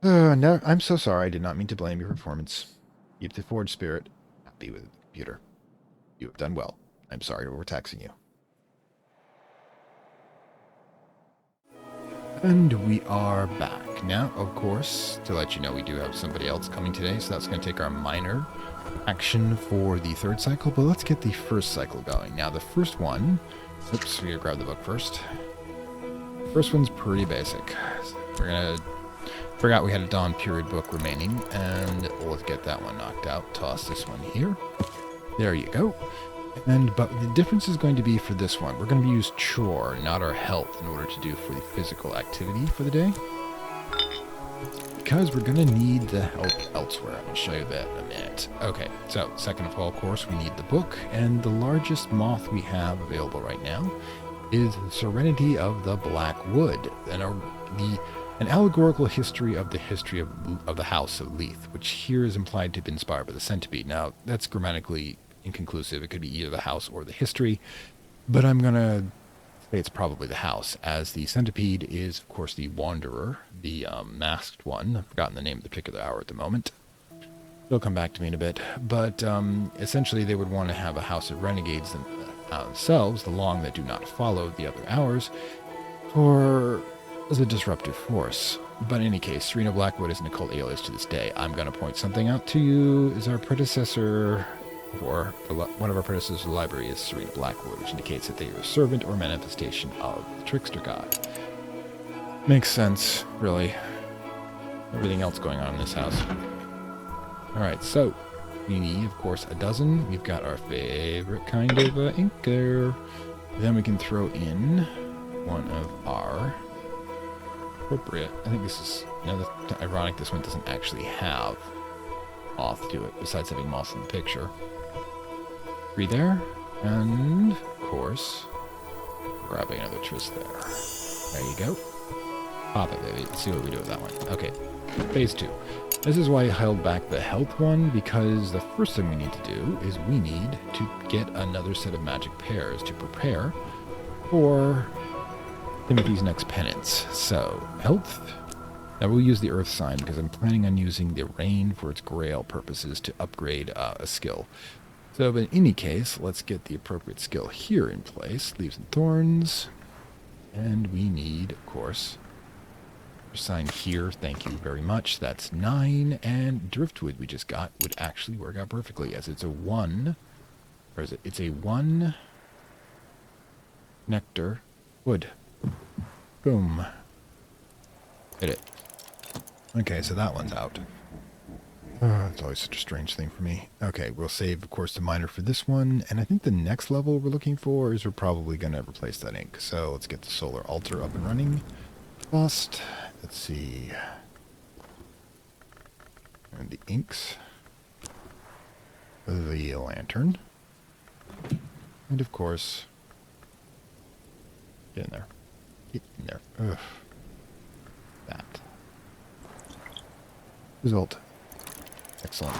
No, I'm so sorry. I did not mean to blame your performance. Keep the forged spirit happy with the computer. You have done well. I'm sorry to overtaxing you. And we are back. Now, of course, to let you know, we do have somebody else coming today, so that's going to take our minor action for the 3rd cycle, but let's get the 1st cycle going. Now, the first one... Oops, we gotta grab the book first. First one's pretty basic. We're gonna... Forgot we had a Dawn period book remaining, and let's get that one knocked out. Toss this one here. There you go. But the difference is going to be for this one. We're going to use chore, not our health, in order to do for the physical activity for the day. Because we're going to need the help elsewhere. I'll show you that in a minute. Okay, so second of all, of course, we need the book. And the largest moth we have available right now is the Serenity of the Black Wood. And An allegorical history of the House of Leith, which here is implied to have been inspired by the centipede. Now, that's grammatically inconclusive. It could be either the house or the history, but I'm going to say it's probably the house, as the centipede is, of course, the wanderer, the masked one. I've forgotten the name of the particular hour at the moment. It'll come back to me in a bit. But essentially, they would want to have a house of renegades themselves, the long that do not follow the other hours, or as a disruptive force. But in any case, Serena Blackwood is an occult alias to this day. I'm going to point something out to you. Is our predecessor, or one of our predecessors in the library is Serena Blackwood, which indicates that they are a servant or manifestation of the trickster god. Makes sense, really. Everything else going on in this house. Alright, so we need, of course, a dozen. We've got our favorite kind of inker. Then we can throw in one of our appropriate. I think this is, ironic this one doesn't actually have Moth to it, besides having Moth in the picture. 3 there, and of course, grabbing another Tris there. There you go. Pop it, baby. Let's see what we do with that one. Okay, phase 2. This is why I held back the health one, because the first thing we need to do is we need to get another set of magic pairs to prepare for Timothy's next penance. So, health. Now we'll use the earth sign because I'm planning on using the rain for its grail purposes to upgrade a skill. So, but in any case, let's get the appropriate skill here in place. Leaves and thorns. And we need, of course, sign here. Thank you very much. That's 9. And driftwood we just got would actually work out perfectly, as it's a 1. Or is it? It's a 1 nectar wood. Boom. Hit it. Okay, so that one's out. It's always such a strange thing for me. Okay, we'll save, of course, the miner for this one. And I think the next level we're looking for is we're probably going to replace that ink. So let's get the solar altar up and running. First, let's see. And the inks. The lantern. And of course, get in there. Get in there. Ugh. That. Exalt. Excellent.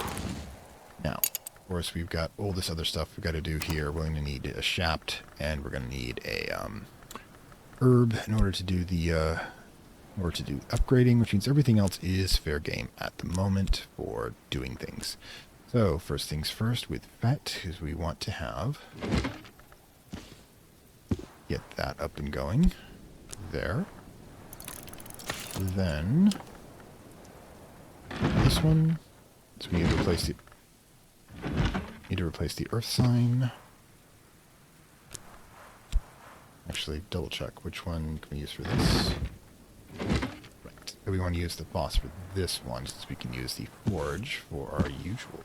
Now, of course, we've got all this other stuff we've got to do here. We're going to need a shaft, and we're going to need a herb in order to do the upgrading, which means everything else is fair game at the moment for doing things. So, first things first, with fat, is we want to have get that up and going there. Then this one. So we need to replace the earth sign. Actually, double check which one can we use for this. Right. So we want to use the boss for this one, since we can use the forge for our usual.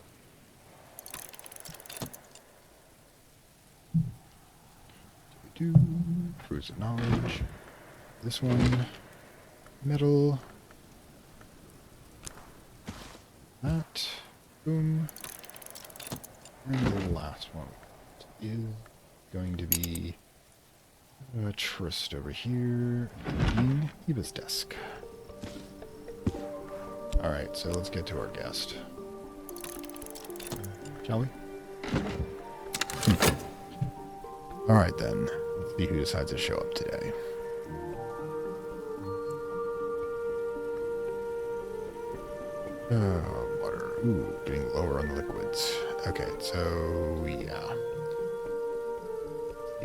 Fruits of knowledge. This one. Metal. That. Boom. And the last one is going to be a Trist over here. And Eva's desk. Alright, so let's get to our guest. Shall we? Alright then. Let's see who decides to show up today. Water. Ooh, getting lower on the liquids. Okay, so yeah.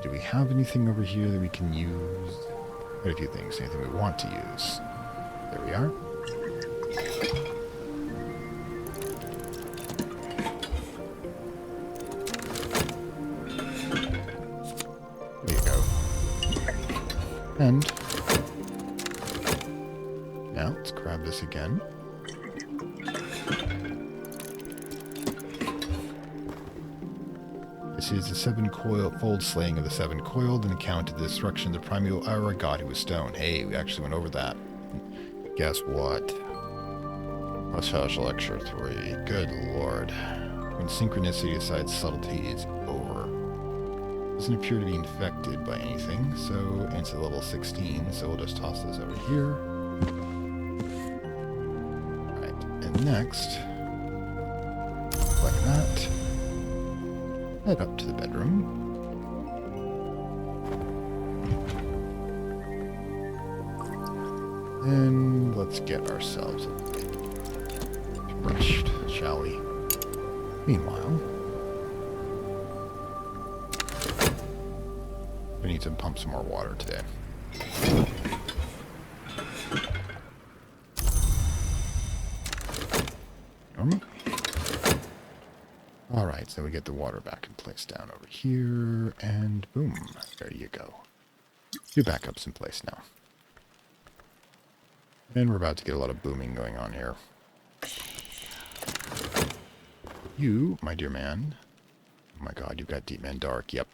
Do we have anything over here that we can use? Quite a few things. Anything we want to use. There we are. There you go. And now let's grab this again. This is the 7-fold slaying of the 7-coiled, an account of the destruction of the primeval Aura god who was stone. Hey, we actually went over that. Guess what? Massage lecture 3. Good lord. When synchronicity decides subtlety is over. Doesn't appear to be infected by anything, so it's at level 16, so we'll just toss this over here. next, like that. Head up to the bedroom. And let's get ourselves brushed, shall we? Meanwhile, we need to pump some more water today. Alright, so we get the water back in place down over here, and boom, there you go. Two backups in place now. And we're about to get a lot of booming going on here. You, my dear man. Oh my god, you've got Deep Man Dark, yep.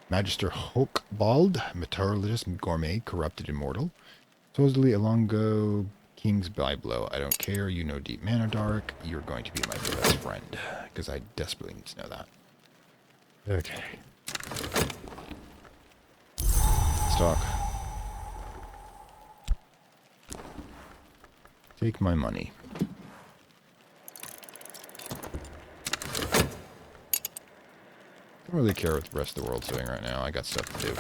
Magister Hulkbald, Metallurgist Gourmet, Corrupted Immortal. Supposedly a long ago King's Byblow. I don't care, you know Deep Man or Dark. You're going to be my best friend. Because I desperately need to know that. Okay. Stock. Take my money. Don't really care what the rest of the world's doing right now. I got stuff to do.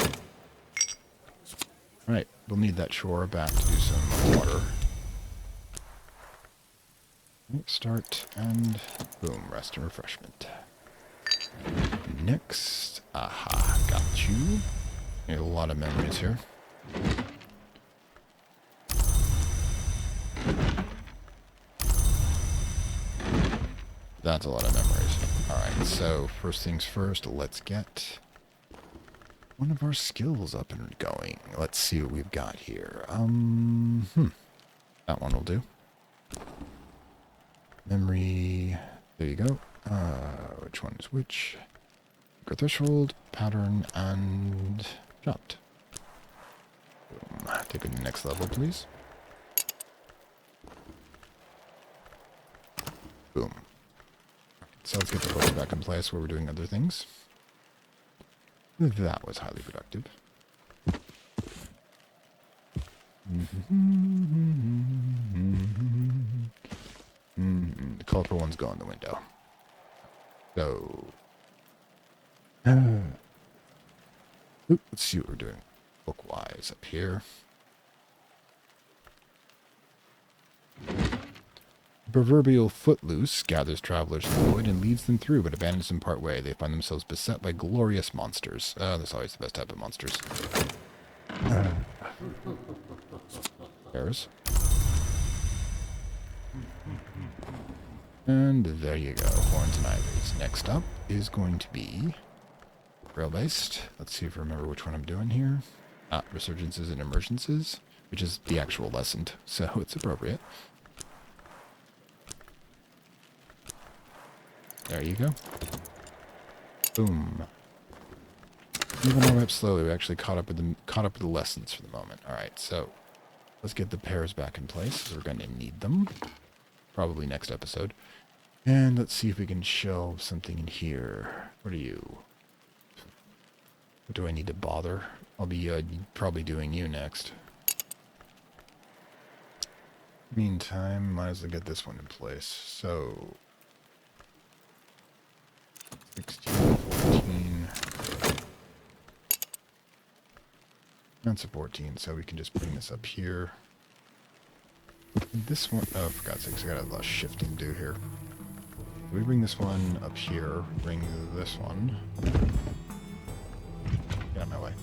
Alright, we'll need that shore back to do some water. Start and boom, rest and refreshment. Next, aha, got you. Need a lot of memories here. That's a lot of memories. Alright, so first things first, let's get one of our skills up and going. Let's see what we've got here. That one will do. Memory, there you go. Which one is which? Go threshold, pattern, and chopped. Boom. Take it to the next level, please. Boom. So let's get the focus back in place where we're doing other things. That was highly productive. The colorful ones go in the window. So, let's see what we're doing book-wise up here. Proverbial footloose gathers travelers in the void and leads them through, but abandons them part way. They find themselves beset by glorious monsters. That's always the best type of monsters. Bears. And there you go, horns and ivories. Next up is going to be rail-based. Let's see if I remember which one I'm doing here. Resurgences and emergences, which is the actual lesson, so it's appropriate. There you go. Boom. Moving our way up slowly, we actually caught up with the lessons for the moment. Alright, so let's get the pairs back in place. We're going to need them. Probably next episode. And let's see if we can show something in here. What are you? What do I need to bother? I'll be probably doing you next. Meantime, might as well get this one in place. So 16, 14. That's a 14, so we can just bring this up here. This one, oh, for God's sakes, I got a lot of shifting to do here. We bring this one up here, bring this one. Get out of my way.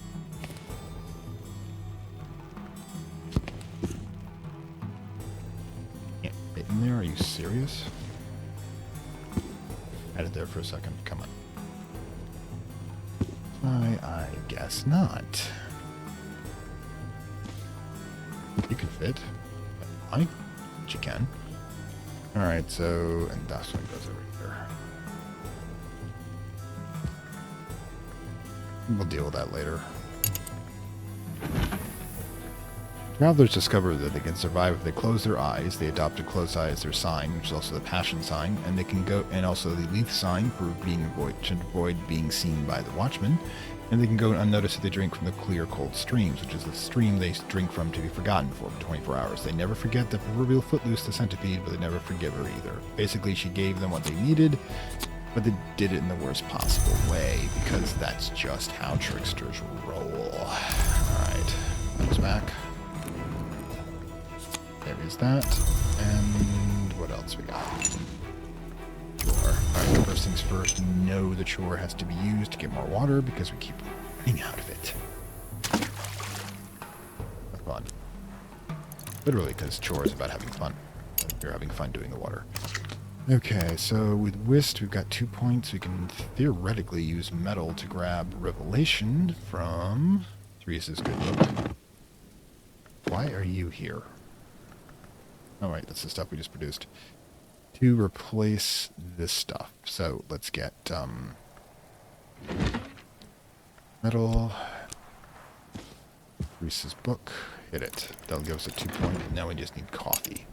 Can't fit in there, are you serious? Had it there for a second, come on. I guess not. You can fit. I bet you can. Alright, so, and that one goes over here. We'll deal with that later. Travelers discover that they can survive if they close their eyes. They adopt a closed eye as their sign, which is also the passion sign, and they can go, and also the leaf sign for to avoid being seen by the watchman. And they can go unnoticed if they drink from the clear, cold streams, which is the stream they drink from to be forgotten for 24 hours. They never forget the proverbial Footloose, the centipede, but they never forgive her either. Basically, she gave them what they needed, but they did it in the worst possible way, because that's just how tricksters roll. Alright, comes back. There is that. And what else we got? Chore. Alright, first things first, know the chore has to be used to get more water because we keep running out of it. Fun. Literally, because chore is about having fun. You're having fun doing the water. Okay, so with Whist, we've got 2 points. We can theoretically use metal to grab Revelation from Theresa's good book. Why are you here? Oh, right, that's the stuff we just produced. To replace this stuff. So let's get metal. Reese's book. Hit it. That'll give us a 2 point. Now we just need coffee.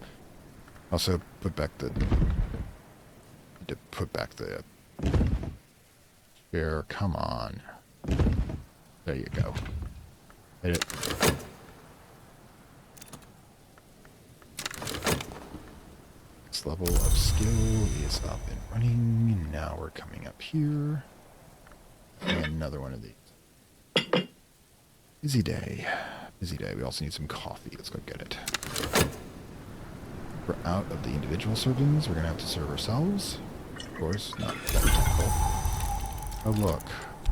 Also, put back the chair. Come on. There you go. Hit it. Next level of skill is up and running. Now we're coming up here. And another one of these. Busy day. Busy day. We also need some coffee. Let's go get it. We're out of the individual servings. We're going to have to serve ourselves. Of course, not that difficult. Oh, look.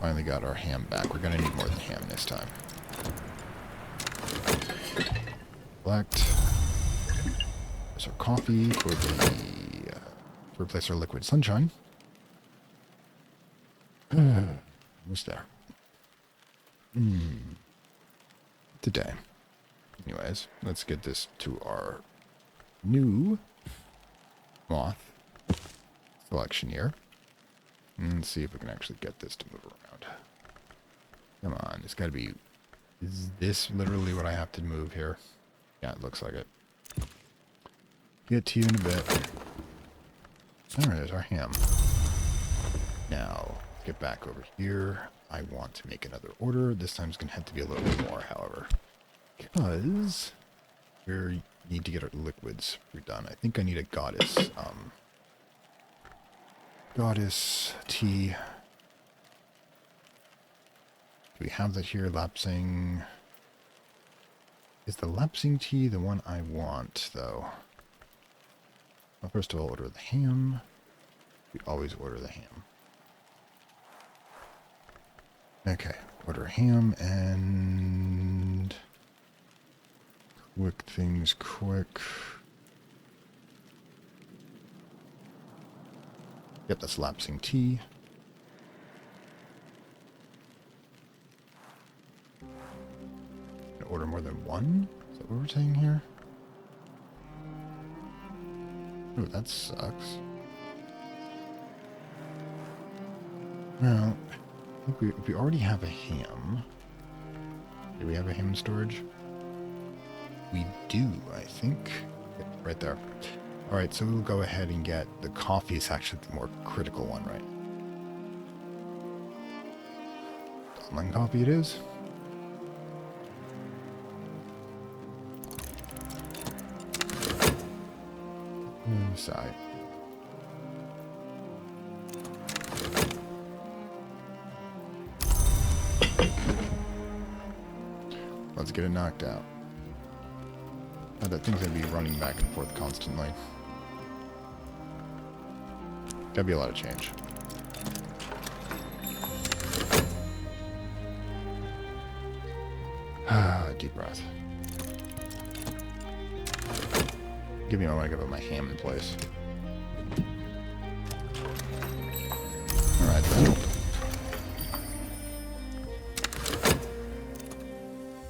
Finally got our ham back. We're going to need more than ham this time. Collect. There's our coffee for the... to replace our liquid sunshine. Almost there. Today. Anyways, let's get this to our new Moth selection here. And see if we can actually get this to move around. Come on, it's got to be... Is this literally what I have to move here? Yeah, it looks like it. Get to you in a bit. Alright, there's our ham. Now, get back over here. I want to make another order. This time it's going to have to be a little bit more, however. Because we need to get our liquids redone. I think I need a goddess, goddess tea. Do we have that here? Lapsing. Is the lapsing tea the one I want, though? Well, first of all, order the ham. We always order the ham. Okay, order ham and... quick things quick. Yep, that's lapsing tea. Order more than one? Is that what we're saying here? Oh, that sucks. Well, I think we already have a ham. Do we have a ham in storage? We do, I think. Yep, right there. Alright, so we'll go ahead and get... The coffee is actually the more critical one, right? Online coffee it is. Side. Let's get it knocked out. Oh, that thing's gonna be running back and forth constantly. Gotta be a lot of change. Deep breath. Give me a moment to get my ham in place. Alright then.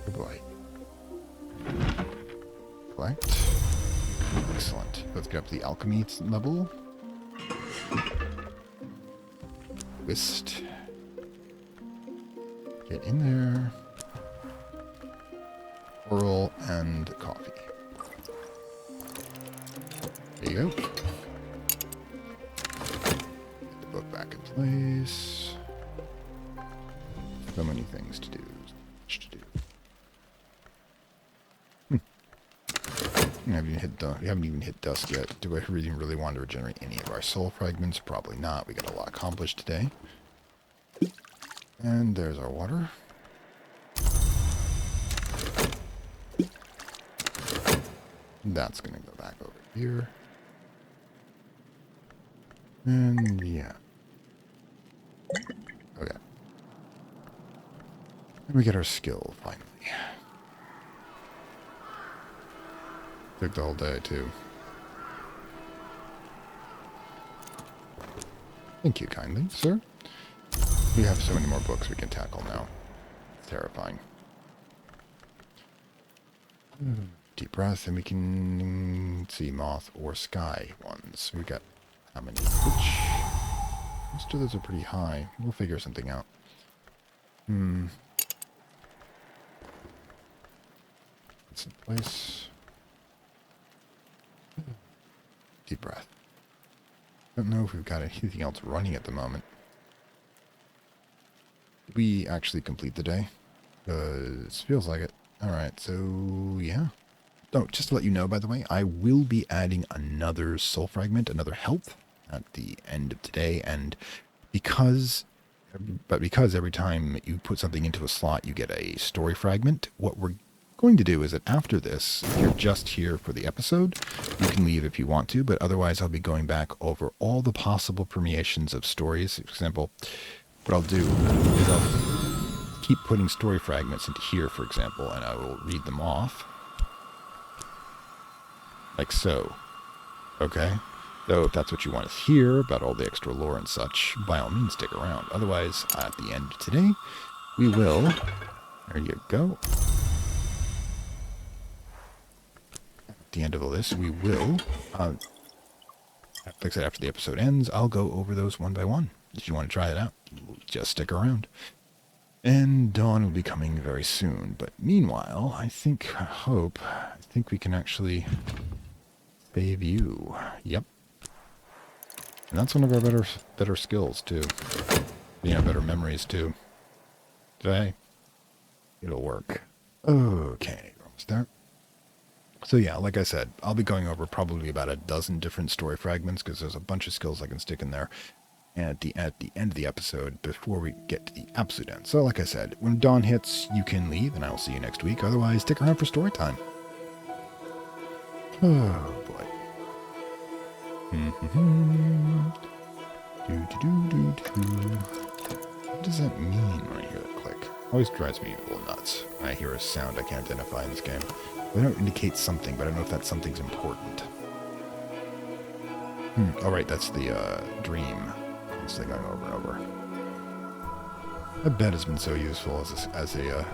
Good boy. Collect. Excellent. Let's get up to the alchemy level. Whist. Get in there. Coral and coffee. There you go. Get the book back in place. So many things to do. So much to do. We haven't even hit dusk yet. Do I really want to regenerate any of our soul fragments? Probably not. We got a lot accomplished today. And there's our water. That's going to go back over here. And yeah. Okay. And we get our skill finally. Took the whole day too. Thank you kindly, sir. We have so many more books we can tackle now. It's terrifying. Deep breath, and we can see Moth or Sky ones. We got how many? Most of those are pretty high. We'll figure something out. It's in place. Deep breath. Don't know if we've got anything else running at the moment. Did we actually complete the day? It feels like it. Alright, so yeah. Oh, just to let you know, by the way, I will be adding another soul fragment, another health at the end of today, and because every time you put something into a slot, you get a story fragment, what we're going to do is that after this, if you're just here for the episode, you can leave if you want to, but otherwise I'll be going back over all the possible permeations of stories. For example, what I'll do is I'll keep putting story fragments into here, for example, and I will read them off. Like so. Okay? So if that's what you want to hear about all the extra lore and such, by all means stick around. Otherwise, at the end of today, we will... There you go. At the end of all this, we will... like I said, after the episode ends, I'll go over those one by one. If you want to try it out, just stick around. And dawn will be coming very soon. But meanwhile, I think we can actually... save you. Yep. And that's one of our better skills too. Better memories too. Today, it'll work. Okay, almost there. So yeah, like I said, I'll be going over probably about a dozen different story fragments because there's a bunch of skills I can stick in there at the end of the episode before we get to the absolute end. So like I said, when dawn hits, you can leave and I will see you next week. Otherwise, stick around for story time. Oh boy. What does that mean when I hear that click? Always drives me a little nuts when I hear a sound I can't identify in this game. They don't indicate something, but I don't know if that something's important. Oh right, that's the dream. It's like going over and over. That bed has been so useful as a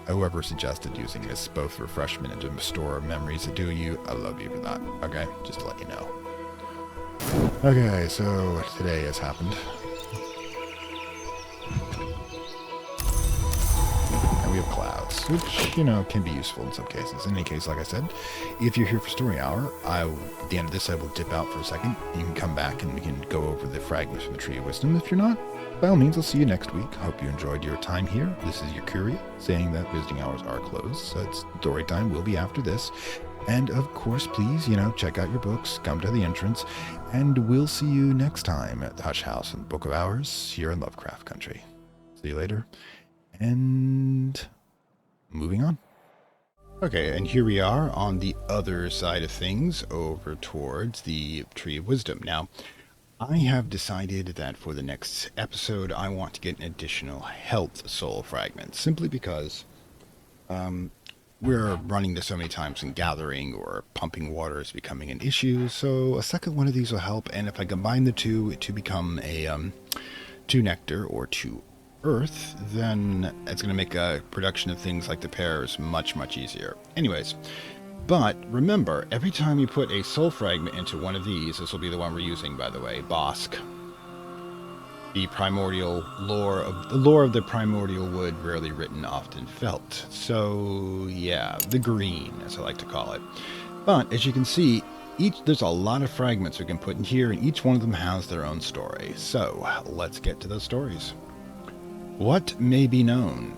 whoever suggested using it as both refreshment and to store memories that do you. I love you for that. Okay, just to let you know. Okay, so today has happened. And we have clouds, which, can be useful in some cases. In any case, like I said, if you're here for story hour, at the end of this, I will dip out for a second. You can come back and we can go over the fragments from the Tree of Wisdom. If you're not, by all means, I'll see you next week. Hope you enjoyed your time here. This is your Curia saying that visiting hours are closed, so story time will be after this. And of course, please, check out your books, come to the entrance, and we'll see you next time at the Hush House in Book of Hours here in Lovecraft Country. See you later. And moving on. Okay, and here we are on the other side of things, over towards the Tree of Wisdom. Now, I have decided that for the next episode, I want to get an additional health soul fragment, simply because we're running this so many times and gathering or pumping water is becoming an issue. So a second one of these will help, and if I combine the two to become a 2 nectar or 2 earth, then it's going to make a production of things like the pears much, much easier. Anyways, but remember, every time you put a soul fragment into one of these, this will be the one we're using, by the way, Bosk, The primordial lore of the primordial wood, rarely written, often felt. So yeah, the green, as I like to call it. But as you can see, there's a lot of fragments we can put in here, and each one of them has their own story. So let's get to those stories. What may be known?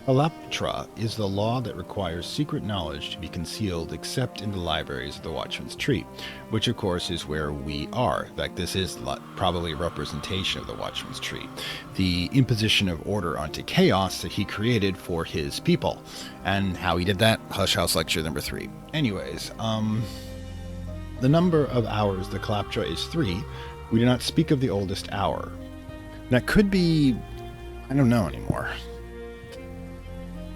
Alaptra is the law that requires secret knowledge to be concealed except in the libraries of the Watchman's Tree, which of course is where we are. In fact, this is probably a representation of the Watchman's Tree. The imposition of order onto chaos that he created for his people. And how he did that, Hush House Lecture number 3. Anyways, the number of hours the Kalaptra is 3. We do not speak of the oldest hour. That could be... I don't know anymore.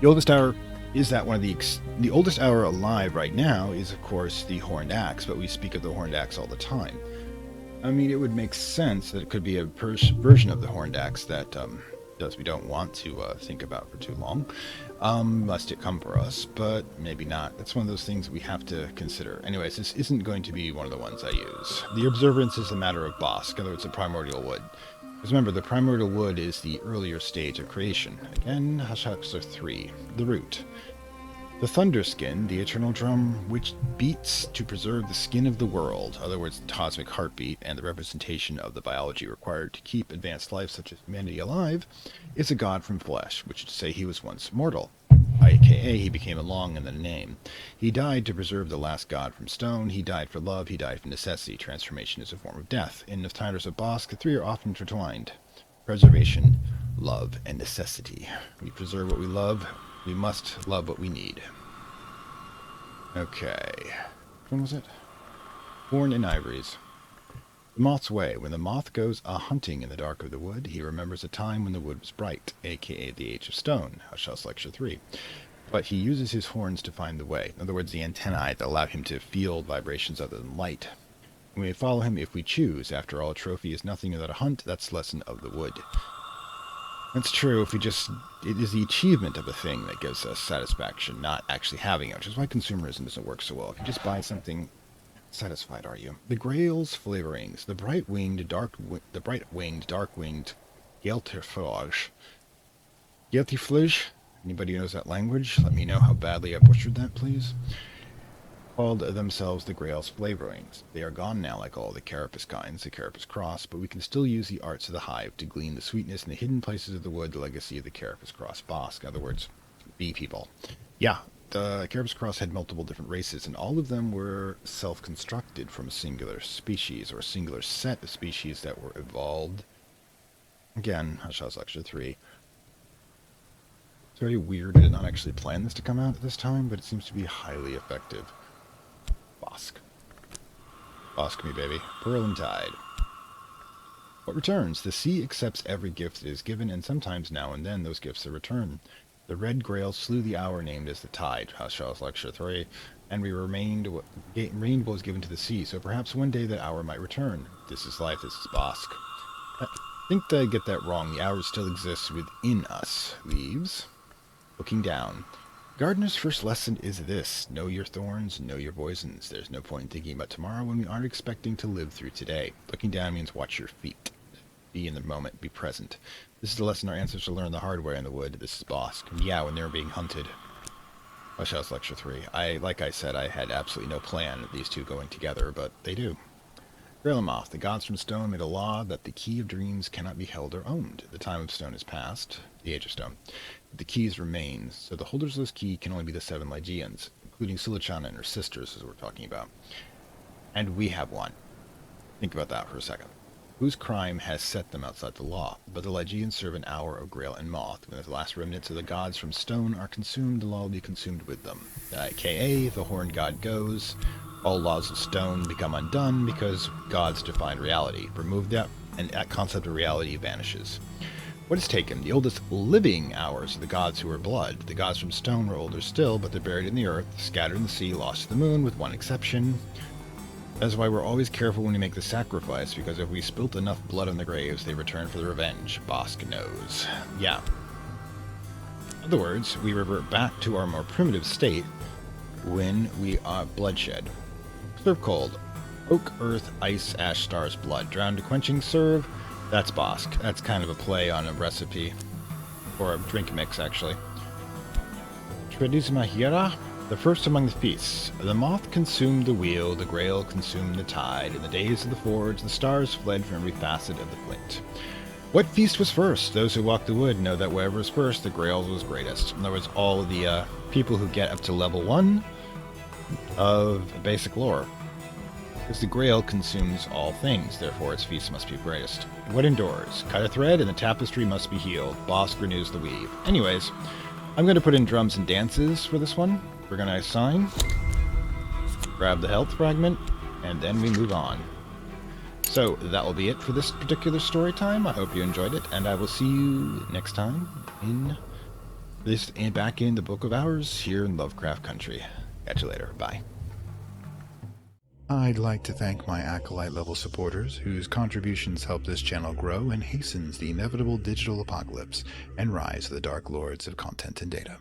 The oldest hour is that one of the oldest hour alive right now is, of course, the Horned Axe, but we speak of the Horned Axe all the time. I mean, it would make sense that it could be a version of the Horned Axe that we don't want to think about for too long, lest it come for us, but maybe not. That's one of those things that we have to consider. Anyways, this isn't going to be one of the ones I use. The observance is a matter of Bosk, in other words, a primordial wood. Because remember, the primordial wood is the earlier stage of creation. Again, Hashaksa 3, the root. The thunderskin, the eternal drum which beats to preserve the skin of the world, in other words, the cosmic heartbeat and the representation of the biology required to keep advanced life such as humanity alive, is a god from flesh, which is to say he was once mortal, aka he became a long in the name. He died to preserve the last god from stone, he died for love, he died for necessity. Transformation is a form of death. In the titles of Bosk, the three are often intertwined. Preservation, love, and necessity. We preserve what we love. We must love what we need. Okay. When was it? Born in Ivories. The Moth's Way. When the moth goes a-hunting in the dark of the wood, he remembers a time when the wood was bright, aka the Age of Stone, Hush House Lecture 3. But he uses his horns to find the way. In other words, the antennae that allow him to feel vibrations other than light. We may follow him if we choose. After all, a trophy is nothing without a hunt. That's the lesson of the wood. That's true. It is the achievement of a thing that gives us satisfaction, not actually having it, which is why consumerism doesn't work so well. If you just buy something, satisfied are you? The Grail's flavorings, the bright-winged, dark-winged Gelterflage. Gelterflage? Anybody who knows that language? Let me know how badly I butchered that, please. Called themselves the Grail's flavorings. They are gone now, like all the Carapace kinds, the Carapace Cross, but we can still use the arts of the hive to glean the sweetness in the hidden places of the wood, the legacy of the Carapace Cross Bosk. In other words, bee people. Yeah, the Carapace Cross had multiple different races, and all of them were self-constructed from a singular species, or a singular set of species that were evolved. Again, Hush House Lecture 3. It's very weird. I did not actually plan this to come out at this time, but it seems to be highly effective. Bosk. Bosk me, baby. Pearl and Tide. What returns? The sea accepts every gift that is given, and sometimes now and then those gifts are returned. The Red Grail slew the hour named as the Tide, Hush House Lecture 3, and rained what was given to the sea, so perhaps one day that hour might return. This is life, this is Bosk. I think that I get that wrong. The hour still exists within us. Leaves. Looking down. Gardener's first lesson is this: know your thorns, know your poisons. There's no point in thinking about tomorrow when we aren't expecting to live through today. Looking down means watch your feet. Be in the moment, be present. This is the lesson our ancestors learned the hard way in the wood. This is Bosk. Yeah, when they were being hunted. Hush House Lecture 3. Like I said, I had absolutely no plan of these two going together, but they do. Grail and Moth. The gods from stone made a law that the key of dreams cannot be held or owned. The time of stone is past, the age of stone. The keys remain, so the holders of this key can only be the 7 Lygians, including Sulichana and her sisters, as we're talking about. And we have one. Think about that for a second. Whose crime has set them outside the law? But the Lygians serve an hour of Grail and Moth. When the last remnants of the gods from stone are consumed, the law will be consumed with them. A.K.A. the horned god goes. All laws of stone become undone because gods define reality. Remove that, and that concept of reality vanishes. What is taken? The oldest living hours of the gods who are blood. The gods from stone were older still, but they're buried in the earth, scattered in the sea, lost to the moon, with one exception. That's why we're always careful when we make the sacrifice, because if we spilt enough blood on the graves, they return for the revenge. Bosk knows. Yeah. In other words, we revert back to our more primitive state when we are bloodshed. Serve cold. Oak, earth, ice, ash, stars, blood. Drown to quenching, serve. That's Bosk. That's kind of a play on a recipe. Or a drink mix, actually. Tradisima Hiera, the first among the feasts. The moth consumed the wheel, the grail consumed the tide. In the days of the forge, the stars fled from every facet of the flint. What feast was first? Those who walk the wood know that whatever was first, the grail was greatest. In other words, all of the people who get up to level 1 of basic lore. Because the grail consumes all things, therefore its feast must be greatest. What endures? Cut a thread and the tapestry must be healed. Bosk renews the weave. Anyways, I'm going to put in drums and dances for this one. We're going to assign, grab the health fragment, and then we move on. So that will be it for this particular story time. I hope you enjoyed it, and I will see you next time back in the Book of Hours here in Lovecraft Country. Catch you later. Bye. I'd like to thank my Acolyte level supporters, whose contributions help this channel grow and hastens the inevitable digital apocalypse and rise of the Dark Lords of Content and Data.